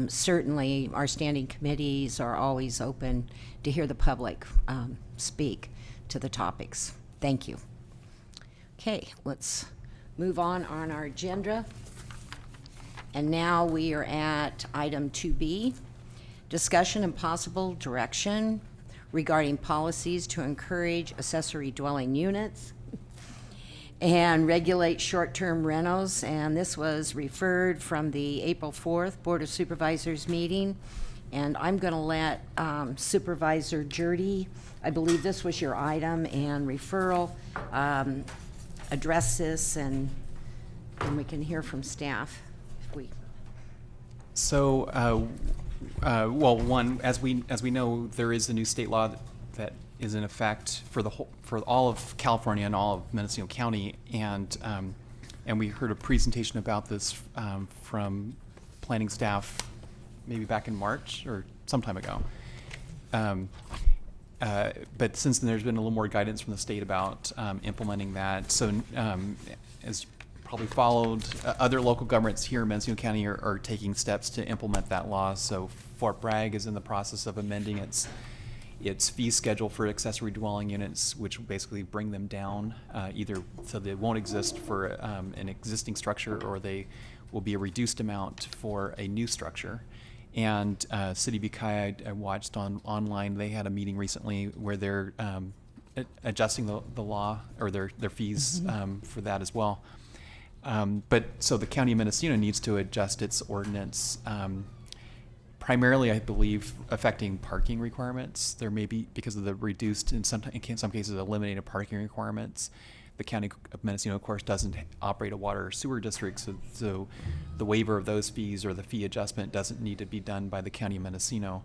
certainly our standing committees are always open to hear the public speak to the topics. Thank you. Okay, let's move on our agenda. And now we are at item 2B, discussion and possible direction regarding policies to encourage accessory dwelling units and regulate short-term rentals. And this was referred from the April 4th Board of Supervisors meeting. And I'm going to let Supervisor Jordy, I believe this was your item and referral, address this, and we can hear from staff if we. So, well, one, as we know, there is a new state law that is in effect for all of California and all of Mendocino County, and we heard a presentation about this from planning staff maybe back in March or some time ago. But since then, there's been a little more guidance from the state about implementing that. So, as you probably followed, other local governments here in Mendocino County are taking steps to implement that law. So Fort Bragg is in the process of amending its fee schedule for accessory dwelling units, which will basically bring them down, either so they won't exist for an existing structure, or they will be a reduced amount for a new structure. And City of Ukiah, I watched online, they had a meeting recently where they're adjusting the law, or their fees for that as well. But so the County of Mendocino needs to adjust its ordinance, primarily, I believe, affecting parking requirements. There may be, because of the reduced, in some cases, eliminated parking requirements. The County of Mendocino, of course, doesn't operate a water or sewer district, so the waiver of those fees or the fee adjustment doesn't need to be done by the County of Mendocino.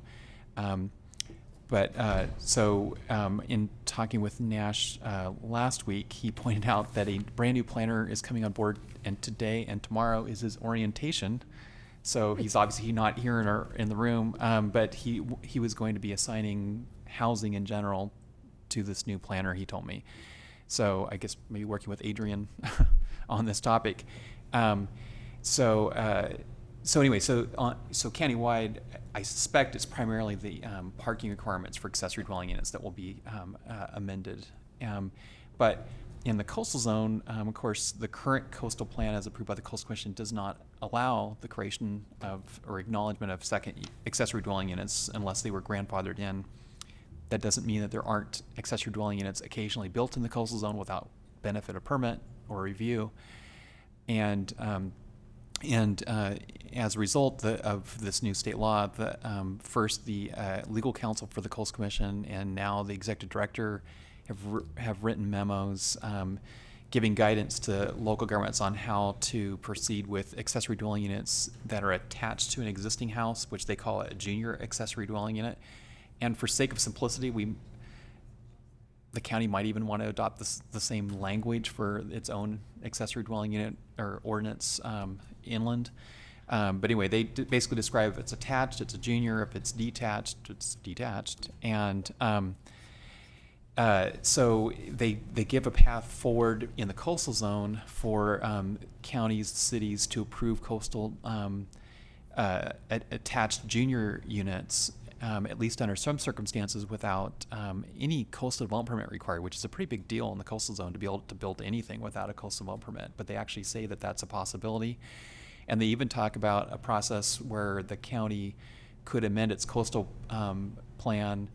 In talking with Nash last week, he pointed out that a brand new planner is coming on board, and today and tomorrow is his orientation. So he's obviously not here in the room, but he was going to be assigning housing in general to this new planner, he told me. So I guess maybe working with Adrian on this topic. So countywide, I suspect it's primarily the parking requirements for accessory dwelling units that will be amended. But in the coastal zone, of course, the current coastal plan as approved by the Coastal Commission does not allow the creation of or acknowledgement of second accessory dwelling units unless they were grandfathered in. That doesn't mean that there aren't accessory dwelling units occasionally built in the coastal zone without benefit of permit or review. And as a result of this new state law, first the legal counsel for the Coastal Commission and now the executive director have written memos giving guidance to local governments on how to proceed with accessory dwelling units that are attached to an existing house, which they call a junior accessory dwelling unit. And for sake of simplicity, the county might even want to adopt the same language for its own accessory dwelling unit or ordinance inland. But anyway, they basically describe if it's attached, it's a junior. If it's detached, it's detached. And so they give a path forward in the coastal zone for counties, cities to approve coastal attached junior units, at least under some circumstances, without any coastal development permit required, which is a pretty big deal in the coastal zone to be able to build anything without a coastal development permit. But they actually say that that's a possibility. And they even talk about a process where the county could amend its coastal plan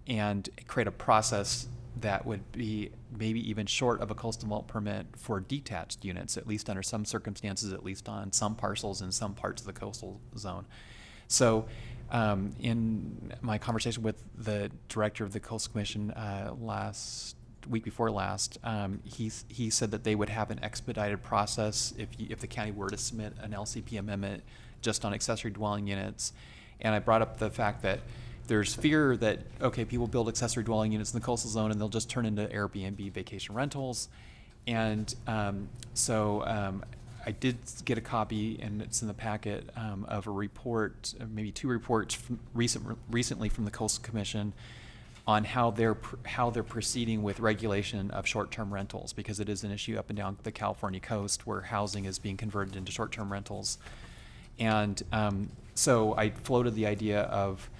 and create a process that would be maybe even short of a coastal development permit for detached units, at least under some circumstances, at least on some parcels in some parts of the coastal zone. So in my conversation with the director of the Coastal Commission week before last, he said that they would have an expedited process if the county were to submit an LCP amendment just on accessory dwelling units. And I brought up the fact that there's fear that, okay, people build accessory dwelling units in the coastal zone and they'll just turn into Airbnb vacation rentals. And I did get a copy, and it's in the packet, of a report, maybe two reports recently from the Coastal Commission on how they're proceeding with regulation of short-term rentals, because it is an issue up and down the California coast where housing is being converted into short-term rentals. And so I floated the idea of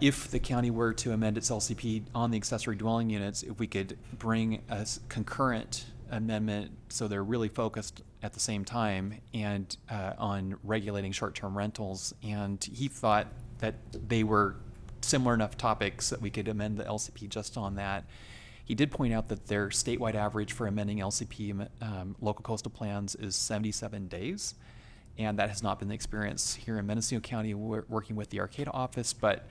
if the county were to amend its LCP on the accessory dwelling units, if we could bring a concurrent amendment so they're really focused at the same time and on regulating short-term rentals. And he thought that they were similar enough topics that we could amend the LCP just on that. He did point out that their statewide average for amending LCP local coastal plans is 77 days. And that has not been the experience here in Mendocino County. We're working with the Arcata office, but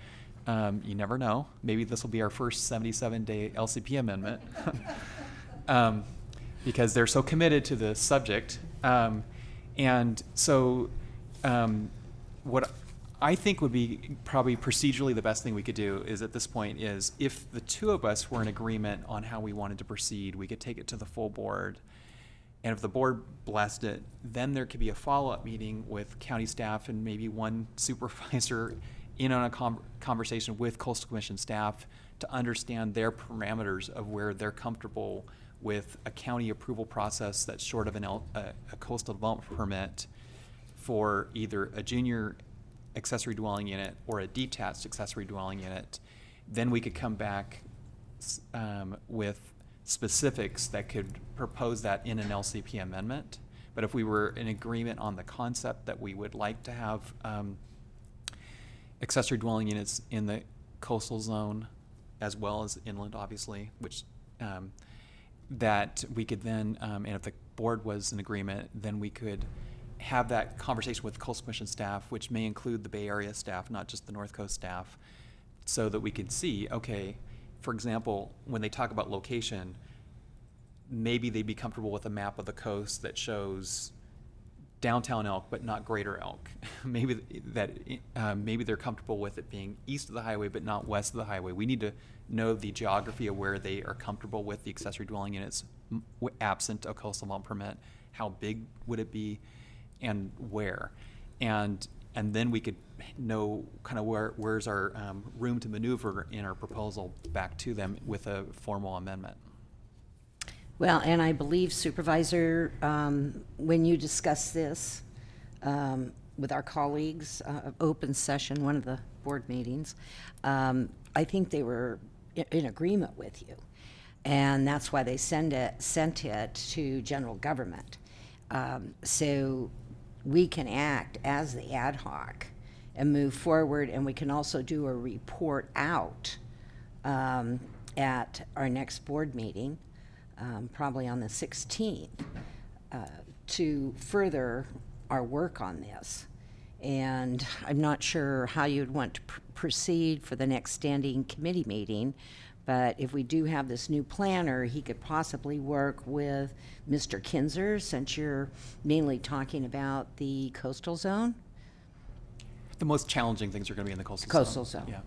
you never know. Maybe this will be our first 77-day LCP amendment because they're so committed to the subject. And so what I think would be probably procedurally the best thing we could do is at this point is if the two of us were in agreement on how we wanted to proceed, we could take it to the full board. And if the board blessed it, then there could be a follow-up meeting with county staff and maybe one supervisor in on a conversation with Coastal Commission staff to understand their parameters of where they're comfortable with a county approval process that's short of a coastal development permit for either a junior accessory dwelling unit or a detached accessory dwelling unit. Then we could come back with specifics that could propose that in an LCP amendment. But if we were in agreement on the concept that we would like to have accessory dwelling units in the coastal zone as well as inland, obviously, which that we could then, and if the board was in agreement, then we could have that conversation with the Coastal Commission staff, which may include the Bay Area staff, not just the North Coast staff, so that we could see, okay, for example, when they talk about location, maybe they'd be comfortable with a map of the coast that shows downtown Elk, but not Greater Elk. Maybe maybe they're comfortable with it being east of the highway, but not west of the highway. We need to know the geography of where they are comfortable with the accessory dwelling units absent a coastal development permit. How big would it be, and where, and then we could know kind of where's our room to maneuver in our proposal back to them with a formal amendment. Well, and I believe Supervisor, when you discussed this with our colleagues, open session, one of the board meetings, I think they were in agreement with you. And that's why they sent it to general government. So we can act as the ad hoc and move forward, and we can also do a report out at our next board meeting, probably on the 16th, to further our work on this. And I'm not sure how you'd want to proceed for the next standing committee meeting, but if we do have this new planner, he could possibly work with Mr. Kinzer, since you're mainly talking about the coastal zone? The most challenging things are going to be in the coastal zone. Yeah.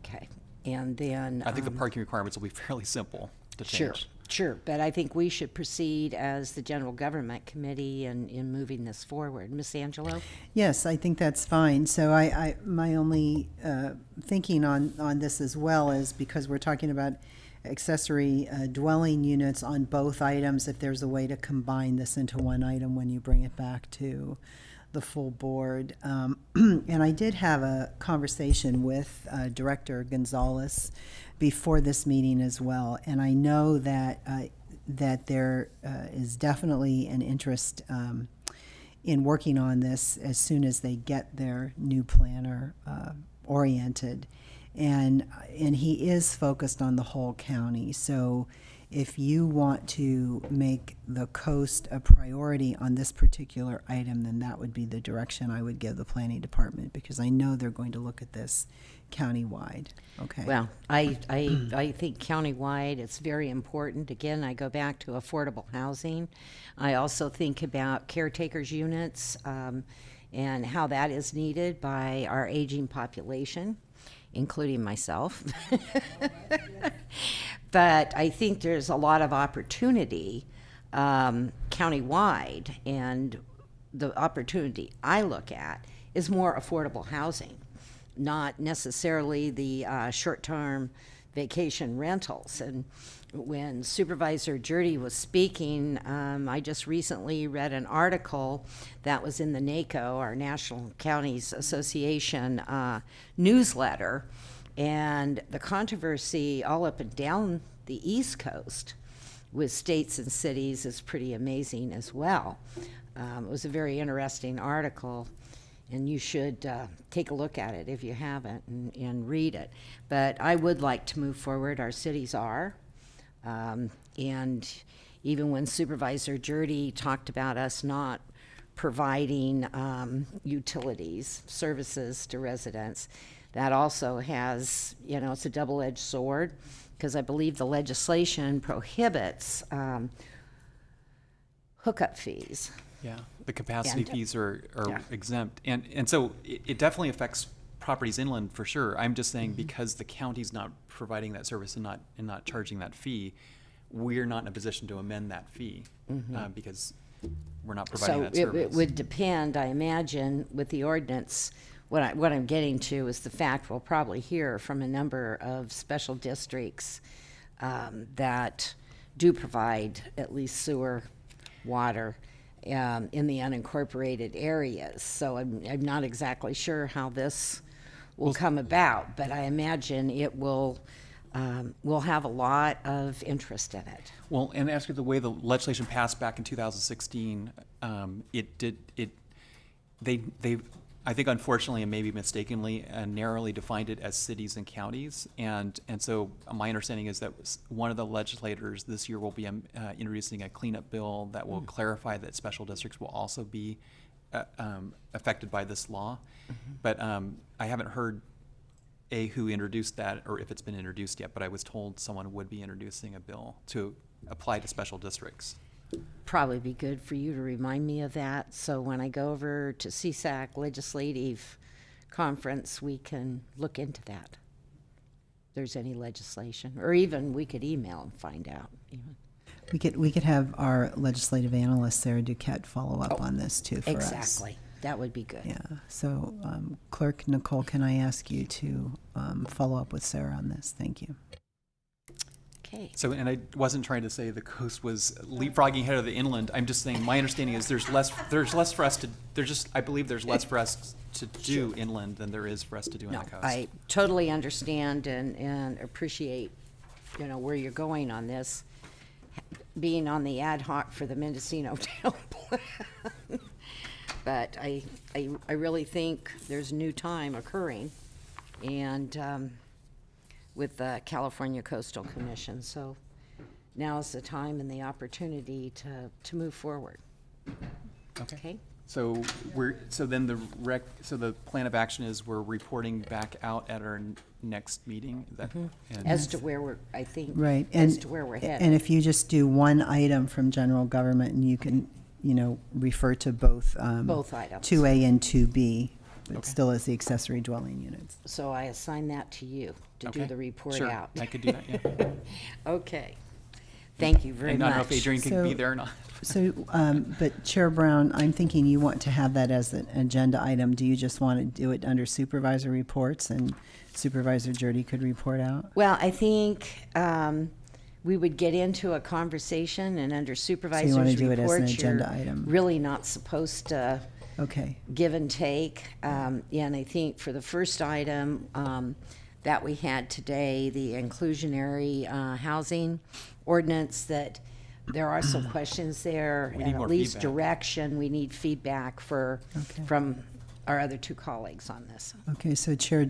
Okay. And then... I think the parking requirements will be fairly simple to change. Sure, but I think we should proceed as the General Government Committee in moving this forward. Ms. Angelo? Yes, I think that's fine. So my only thinking on this as well is, because we're talking about accessory dwelling units on both items, if there's a way to combine this into one item when you bring it back to the full board. And I did have a conversation with Director Gonzalez before this meeting as well, and I know that that there is definitely an interest in working on this as soon as they get their new planner oriented, and he is focused on the whole county. So if you want to make the coast a priority on this particular item, then that would be the direction I would give the planning department, because I know they're going to look at this countywide. Okay. Well, I think countywide it's very important. Again, I go back to affordable housing. I also think about caretakers units and how that is needed by our aging population, including myself. But I think there's a lot of opportunity countywide, and the opportunity I look at is more affordable housing, not necessarily the short-term vacation rentals. And when Supervisor Jurdy was speaking, I just recently read an article that was in the NACO, our National Counties Association newsletter, and the controversy all up and down the East Coast with states and cities is pretty amazing as well. It was a very interesting article, and you should take a look at it if you haven't and read it. But I would like to move forward. Our cities are. And even when Supervisor Jurdy talked about us not providing utilities, services to residents, that also has, it's a double-edged sword, because I believe the legislation prohibits hookup fees. Yeah, the capacity fees are Yeah. exempt. And so it definitely affects properties inland for sure. I'm just saying, because the county's not providing that service and not charging that fee, we're not in a position to amend that fee because we're not providing that service. So it would depend, I imagine, with the ordinance. What I'm getting to is the fact we'll probably hear from a number of special districts that do provide at least sewer, water, in the unincorporated areas. So I'm not exactly sure how this will come about, but I imagine it will have a lot of interest in it. Well, and as for the way the legislation passed back in 2016, they I think unfortunately and maybe mistakenly narrowly defined it as cities and counties, and so my understanding is that one of the legislators this year will be introducing a cleanup bill that will clarify that special districts will also be affected by this law. But I haven't heard who introduced that, or if it's been introduced yet, but I was told someone would be introducing a bill to apply to special districts. probably be good for you to remind me of that, so when I go over to CSAC Legislative Conference, we can look into that. If there's any legislation, or even we could email and find out. Even. We could have our legislative analyst, Sarah Duquette, follow up on this too for us. Exactly. That would be good. Yeah. So, Clerk Nicole, can I ask you to follow up with Sarah on this? Thank you. Okay. So, and I wasn't trying to say the coast was leapfrogging ahead of the inland. I'm just saying my understanding is there's less for us to, I believe there's less for us to do inland than there is for us to do on No, the coast. I totally understand and appreciate, where you're going on this, being on the ad hoc for the Mendocino Town Plan. But I really think there's a new time occurring, and with the California Coastal Commission. So now is the time and the opportunity to move forward. Okay? So then the plan of action is we're reporting back out at our next meeting. Is that, and As to where we're, I think, Right. as to where we're headed. And if you just do one item from general government, and you can, refer to both. Both items. 2A and 2B, but Okay. still as the accessory dwelling units. So I assign that to you to do Okay. the report Sure, out. I could do that, yeah. Okay. Thank you very And much. I don't know if Adrian can be So- there or not. So, but Chair Brown, I'm thinking you want to have that as an agenda item. Do you just want to do it under supervisor reports, and Supervisor Jurdy could report out? Well, I think we would get into a conversation, and under supervisor's do reports, it as an you're agenda item? really not supposed to Okay. give and take. And I think for the first item that we had today, the inclusionary housing ordinance, that there are some questions there, We need and at more least feedback. direction. We need feedback Okay. from our other two colleagues on this. Okay, so Chair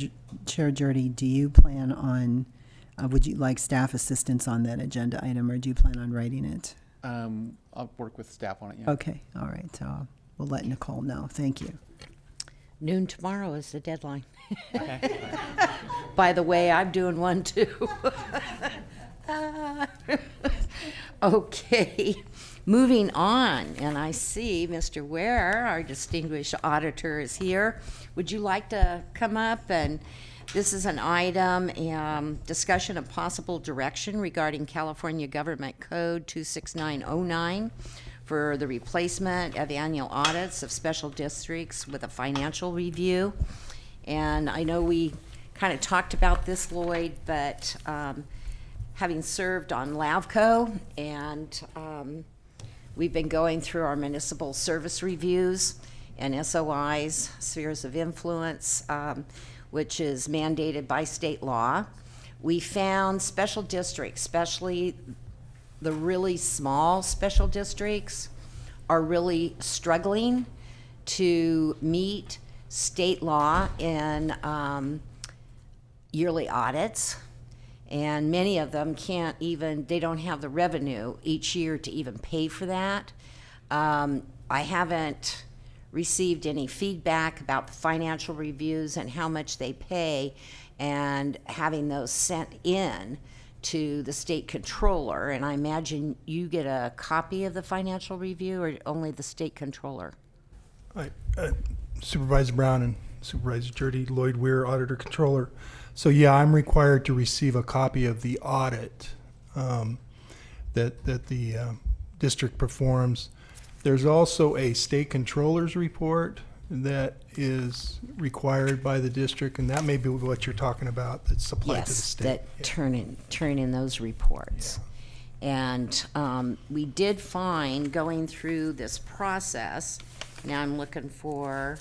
Jurdy, do you plan on, would you like staff assistance on that agenda item, or do you plan on writing it? I'll work with staff on it, yeah. Okay, all right, so we'll let Nicole know. Thank you. Noon tomorrow is the deadline. Okay. By the way, I'm doing one too. Okay, moving on, and I see Mr. Ware, our distinguished auditor, is here. Would you like to come up? And this is an item, discussion of possible direction regarding California Government Code 26909 for the replacement of annual audits of special districts with a financial review. And I know we kind of talked about this, Lloyd, but having served on LAVCO, and we've been going through our municipal service reviews and SOIs, spheres of influence, which is mandated by state law. We found special districts, especially the really small special districts, are really struggling to meet state law in yearly audits. And many of them they don't have the revenue each year to even pay for that. I haven't received any feedback about the financial reviews and how much they pay, and having those sent in to the state controller. And I imagine you get a copy of the financial review, or only the state controller? Supervisor Brown and Supervisor Jurdy, Lloyd Weir, Auditor Controller. So yeah, I'm required to receive a copy of the audit that the district performs. There's also a state controller's report that is required by the district, and that may be what you're talking about, that's supplied to the Yes, state. that turn in those reports. And we did find, going through this process, now I'm looking for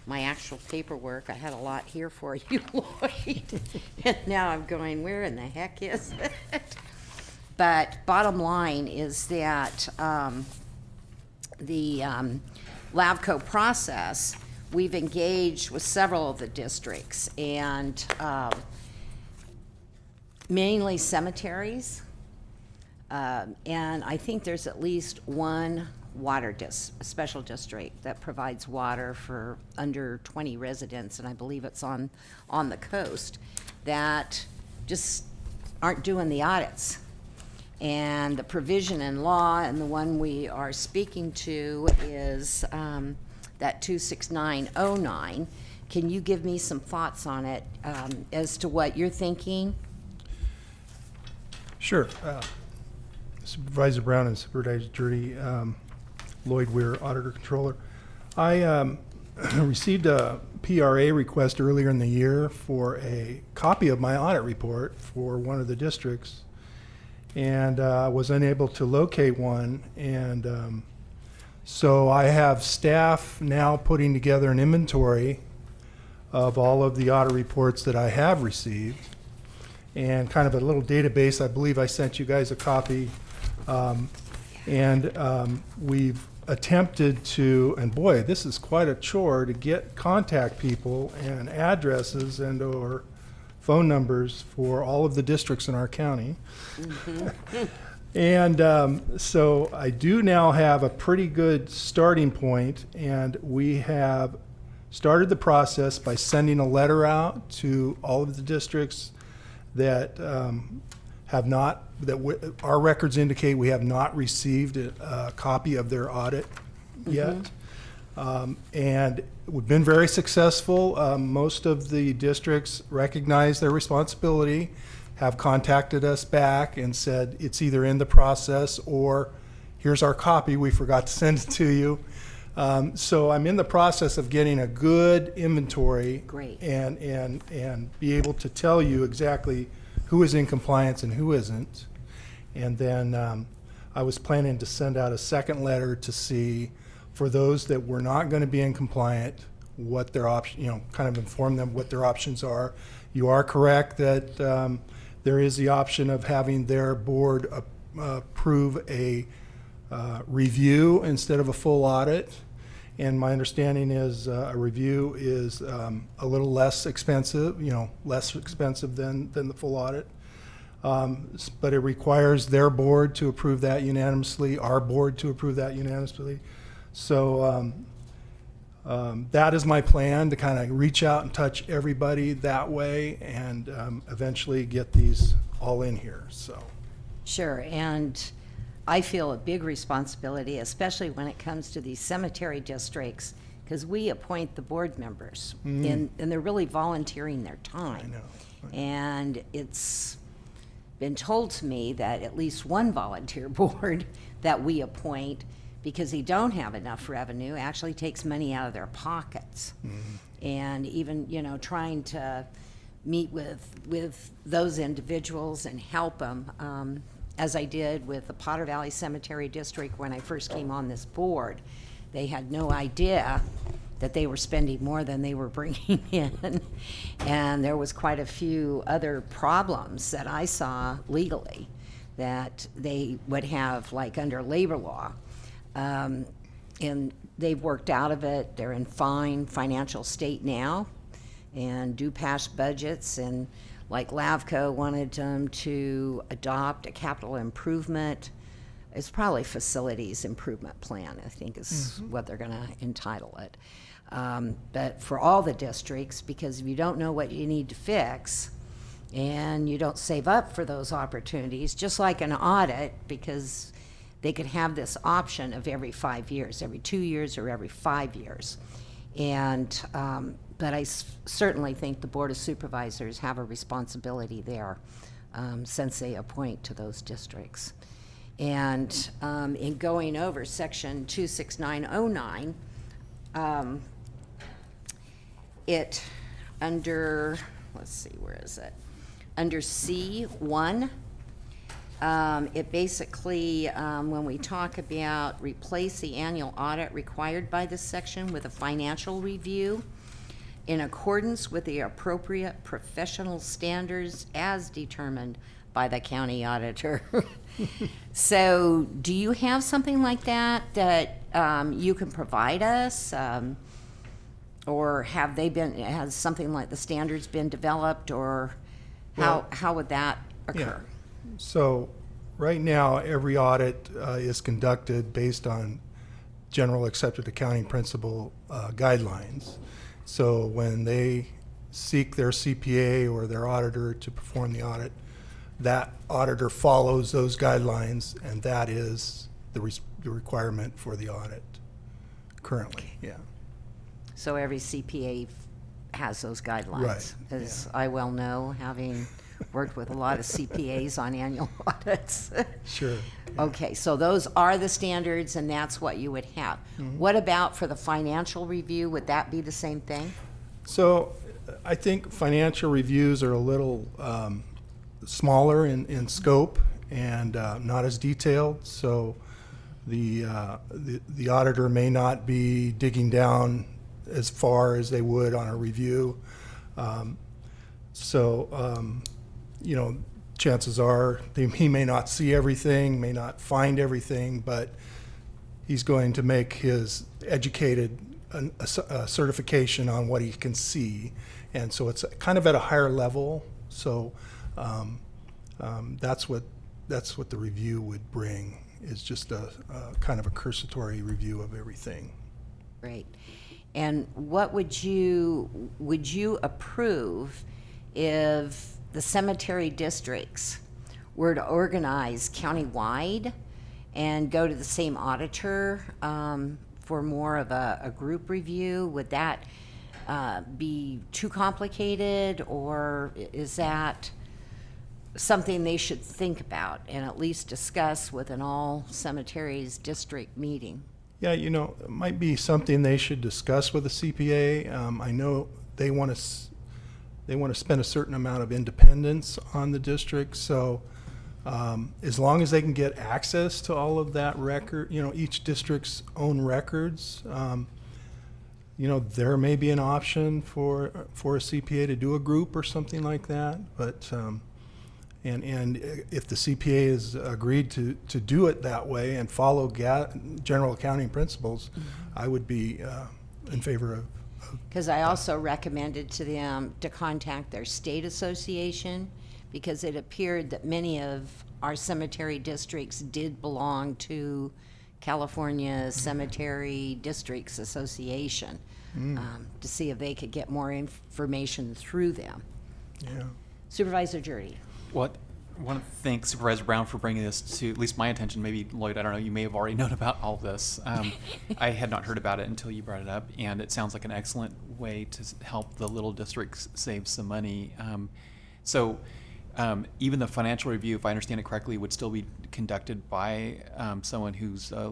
my actual paperwork. I had a lot here for you, Lloyd. And now I'm going, where in the heck is it? But bottom line is that the LAVCO process, we've engaged with several of the districts, and mainly cemeteries. And I think there's at least one special district that provides water for under 20 residents, and I believe it's on the coast, that just aren't doing the audits. And the provision in law, and the one we are speaking to is that 26909. Can you give me some thoughts on it as to what you're thinking? Sure. Supervisor Brown and Supervisor Jurdy, Lloyd Weir, Auditor Controller. I received a PRA request earlier in the year for a copy of my audit report for one of the districts, and was unable to locate one. And so I have staff now putting together an inventory of all of the audit reports that I have received, and kind of a little database. I believe I sent you guys a copy. We've attempted to, and boy, this is quite a chore, to get contact people and addresses and or phone numbers for all of the districts in our county. And so I do now have a pretty good starting point, and we have started the process by sending a letter out to all of the districts that have not, our records indicate we have not received a copy of their audit yet. And we've been very successful. Most of the districts recognize their responsibility, have contacted us back and said it's either in the process or here's our copy, we forgot to send it to you. So I'm in the process of getting a good inventory. Great. And be able to tell you exactly who is in compliance and who isn't. And then I was planning to send out a second letter to see, for those that were not going to be in compliant, what their option, kind of inform them what their options are. You are correct that there is the option of having their board approve a review instead of a full audit. And my understanding is a review is a little less expensive, less expensive than the full audit. But it requires their board to approve that unanimously, our board to approve that unanimously. So that is my plan, to kind of reach out and touch everybody that way, and eventually get these all in here. So Sure, and I feel a big responsibility, especially when it comes to these cemetery districts, because we appoint the board members, and they're really volunteering their time. I know. And it's been told to me that at least one volunteer board that we appoint, because they don't have enough revenue, actually takes money out of their pockets. And even, trying to meet with those individuals and help them, as I did with the Potter Valley Cemetery District when I first came on this board. They had no idea that they were spending more than they were bringing in. And there was quite a few other problems that I saw legally that they would have, like under labor law. And they've worked out of it. They're in fine financial state now and do pass budgets. And like LAVCO wanted them to adopt a capital improvement. It's probably facilities improvement plan, I think is what they're going to entitle it. But for all the districts, because if you don't know what you need to fix and you don't save up for those opportunities, just like an audit, because they could have this option of every 5 years, every 2 years, or every 5 years. And but I certainly think the Board of Supervisors have a responsibility there, since they appoint to those districts. And in going over section 26909, it under, let's see, where is it? Under C1, it basically, when we talk about replace the annual audit required by this section with a financial review in accordance with the appropriate professional standards as determined by the county auditor. So do you have something like that you can provide us? Or has something like the standards been developed, or how would that occur? Yeah. So right now, every audit is conducted based on general accepted accounting principle guidelines. So when they seek their CPA or their auditor to perform the audit, that auditor follows those guidelines, and that is the requirement for the audit currently, yeah. So every CPA has those guidelines. Right, As I well know, having worked with a lot of CPAs on annual audits. Sure. Okay, so those are the standards, and that's what you would have. What about for the financial review? Would that be the same thing? So I think financial reviews are a little smaller in scope and not as detailed. So the auditor may not be digging down as far as they would on a review. You know, chances are he may not see everything, may not find everything, but he's going to make his educated a certification on what he can see. And so it's kind of at a higher level. So that's what the review would bring, is just a kind of a cursory review of everything. Great. And what would you approve if the cemetery districts were to organize countywide and go to the same auditor for more of a group review? Would that be too complicated, or is that something they should think about and at least discuss with an all cemeteries district meeting? Yeah, you know, it might be something they should discuss with the CPA. I know they want to spend a certain amount of independence on the district. So as long as they can get access to all of that record, you know, each district's own records, you know, there may be an option for a CPA to do a group or something like that. But and if the CPA has agreed to do it that way and follow general accounting principles, I would be in favor of. Because I also recommended to them to contact their state association, because it appeared that many of our cemetery districts did belong to California Cemetery Districts Association, to see if they could get more information through them. Yeah. Supervisor Jurdy. What I want to thank Supervisor Brown for bringing this to at least my attention. Maybe Lloyd, I don't know, you may have already known about all this. I had not heard about it until you brought it up, and it sounds like an excellent way to help the little districts save some money. Even the financial review, if I understand it correctly, would still be conducted by someone who's a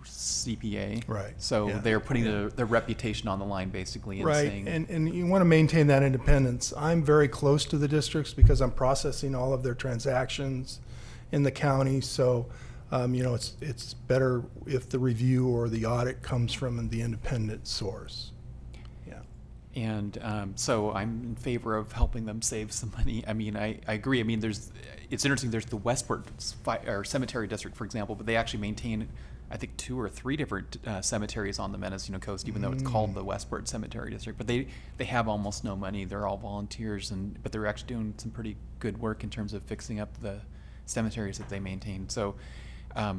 CPA. Right. So Yeah. they're putting their reputation on the line, basically, and Right, saying, and you want to maintain that independence. I'm very close to the districts because I'm processing all of their transactions in the county. So, you know, it's better if the review or the audit comes from the independent source. Yeah. And so I'm in favor of helping them save some money. I mean, I agree. I mean, it's interesting. There's the Westport Cemetery District, for example, but they actually maintain, I think, 2 or 3 different cemeteries on the Mendocino coast, even though it's called the Westport Cemetery District. But they have almost no money. They're all volunteers, but they're actually doing some pretty good work in terms of fixing up the cemeteries that they maintain. So I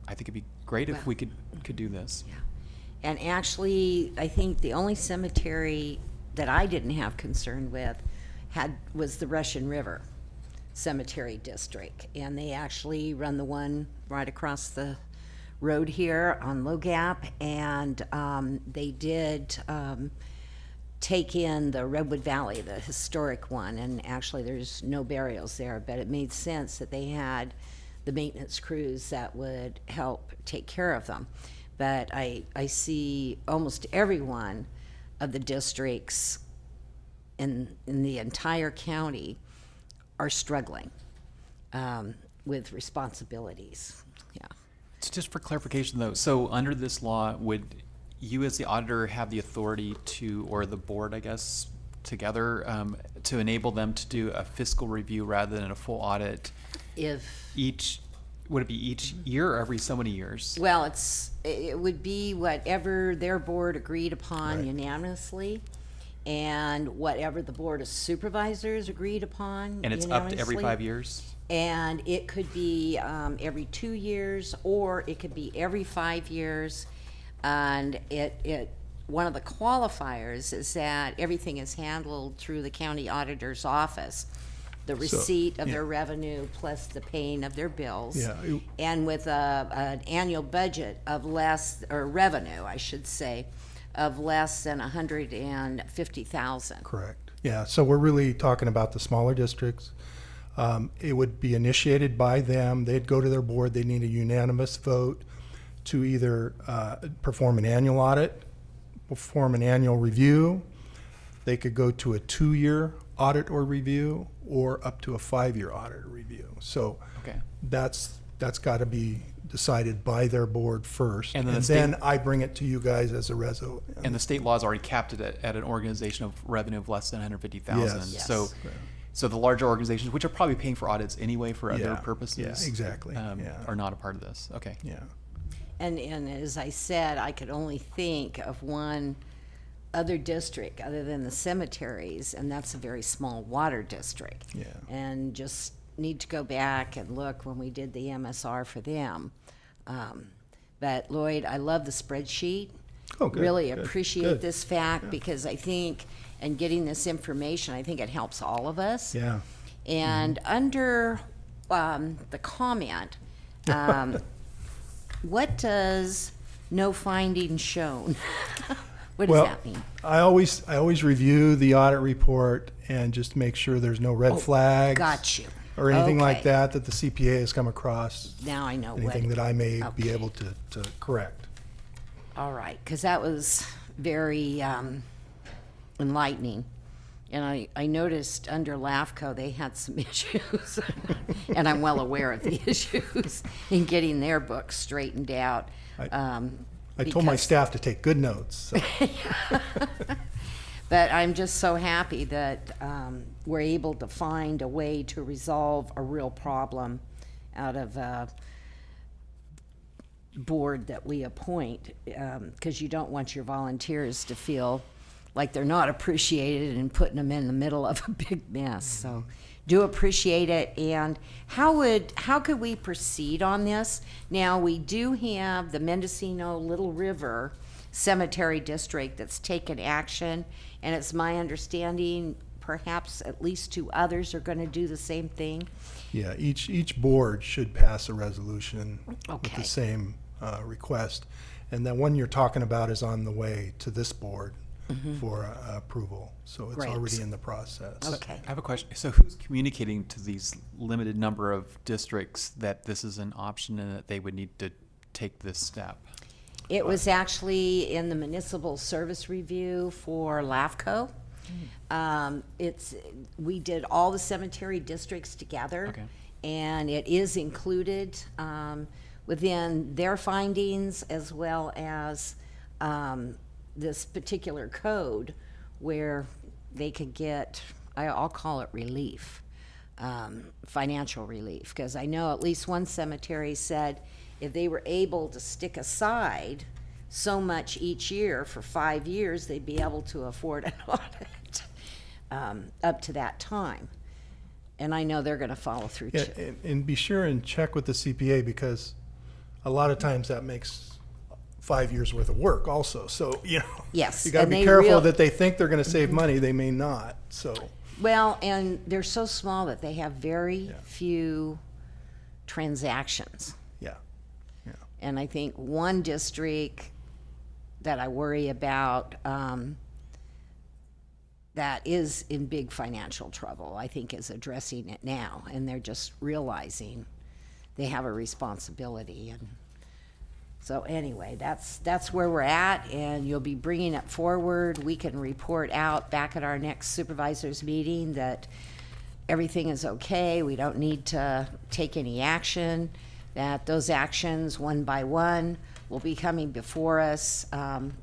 think it'd be great if we could do this. Yeah. And actually, I think the only cemetery that I didn't have concern with was the Russian River Cemetery District. And they actually run the one right across the road here on Low Gap. And they did take in the Redwood Valley, the historic one. And actually, there's no burials there. But it made sense that they had the maintenance crews that would help take care of them. But I see almost every one of the districts in the entire county are struggling with responsibilities. Yeah. So just for clarification, though, so under this law, would you as the auditor have the authority to, or the board, I guess, together, to enable them to do a fiscal review rather than a full audit? Would it be each year or every so many years? Well, it would be whatever their board agreed upon Right. unanimously, and whatever the Board of Supervisors agreed upon And it's up to every unanimously. 5 years? And it could be every 2 years, or it could be every 5 years. And one of the qualifiers is that everything is handled through the county auditor's office. the receipt of their revenue plus the paying of their bills. Yeah, And with an annual budget of less, or revenue, I should say, of less than 150,000. correct. Yeah, so we're really talking about the smaller districts. It would be initiated by them. They'd go to their board. They need a unanimous vote to either perform an annual audit, perform an annual review. They could go to a 2-year audit or review, or up to a 5-year audit or review. So Okay. that's got to be decided by their board first. And And then then I bring it to you guys as a resolution. And the state law is already capped it at an organization of revenue of less than 150,000. Yes. So, so the larger organizations, which are probably paying for audits anyway for other Yeah. purposes. Yeah, exactly. Yeah. Are not a part of this. Okay. Yeah. And as I said, I could only think of one other district other than the cemeteries, and that's a very small water district. Yeah. And just need to go back and look when we did the MSR for them. But Lloyd, I love the spreadsheet. Oh, good, Really good, appreciate good. this fact because I think, and getting this information, I think it helps all of us. Yeah. And under the comment, what does no findings shown? What does Well, that mean? I always review the audit report and just make sure there's no red flags. Got you. Or anything like Okay. that the CPA has come across, Now I know what. anything that I may Okay. be able to correct. All right, because that was very enlightening. And I noticed under LAFCO, they had some issues. And I'm well aware of the issues in getting their books straightened out. I told my because- staff to take good notes. So. But I'm just so happy that we're able to find a way to resolve a real problem out of a board that we appoint, because you don't want your volunteers to feel like they're not appreciated and putting them in the middle of a big mess. So do appreciate it. And how could we proceed on this? Now, we do have the Mendocino Little River Cemetery District that's taken action, and it's my understanding perhaps at least 2 others are going to do the same thing. Yeah, each board should pass a resolution with Okay. the same request. And that one you're talking about is on the way to this board for approval. So it's Great. already in the process. Okay. I have a question. So who's communicating to these limited number of districts that this is an option and that they would need to take this step? It was actually in the municipal service review for LAFCO. We did all the cemetery districts together. Okay. And it is included within their findings as well as this particular code where they could get, I'll call it relief, financial relief. Because I know at least one cemetery said if they were able to stick aside so much each year for 5 years, they'd be able to afford an audit up to that time. And I know they're going to follow through Yeah, too. and be sure and check with the CPA because a lot of times that makes 5 years worth of work also. So, Yes, you got to and be they careful that they think they're going to save money. They may not. So, Well, and they're so small that they have very Yeah. few transactions. yeah. And I think one district that I worry about that is in big financial trouble, I think is addressing it now. And they're just realizing they have a responsibility. And so anyway, that's where we're at, and you'll be bringing it forward. We can report out back at our next supervisors meeting that everything is okay. We don't need to take any action, that those actions, one by one, will be coming before us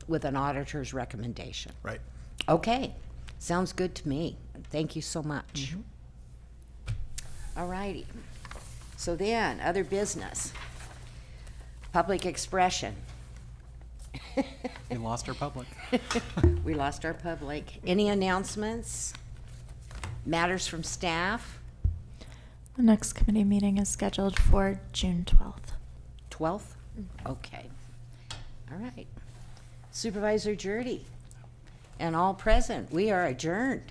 with an auditor's recommendation. Right. Okay, sounds good to me. Thank you so much. All righty. So then, other business. Public expression. We lost our public. We lost our public. Any announcements? Matters from staff? The next committee meeting is scheduled for June 12th. 12th? Okay. All right. Supervisor Jurdy and all present, we are adjourned.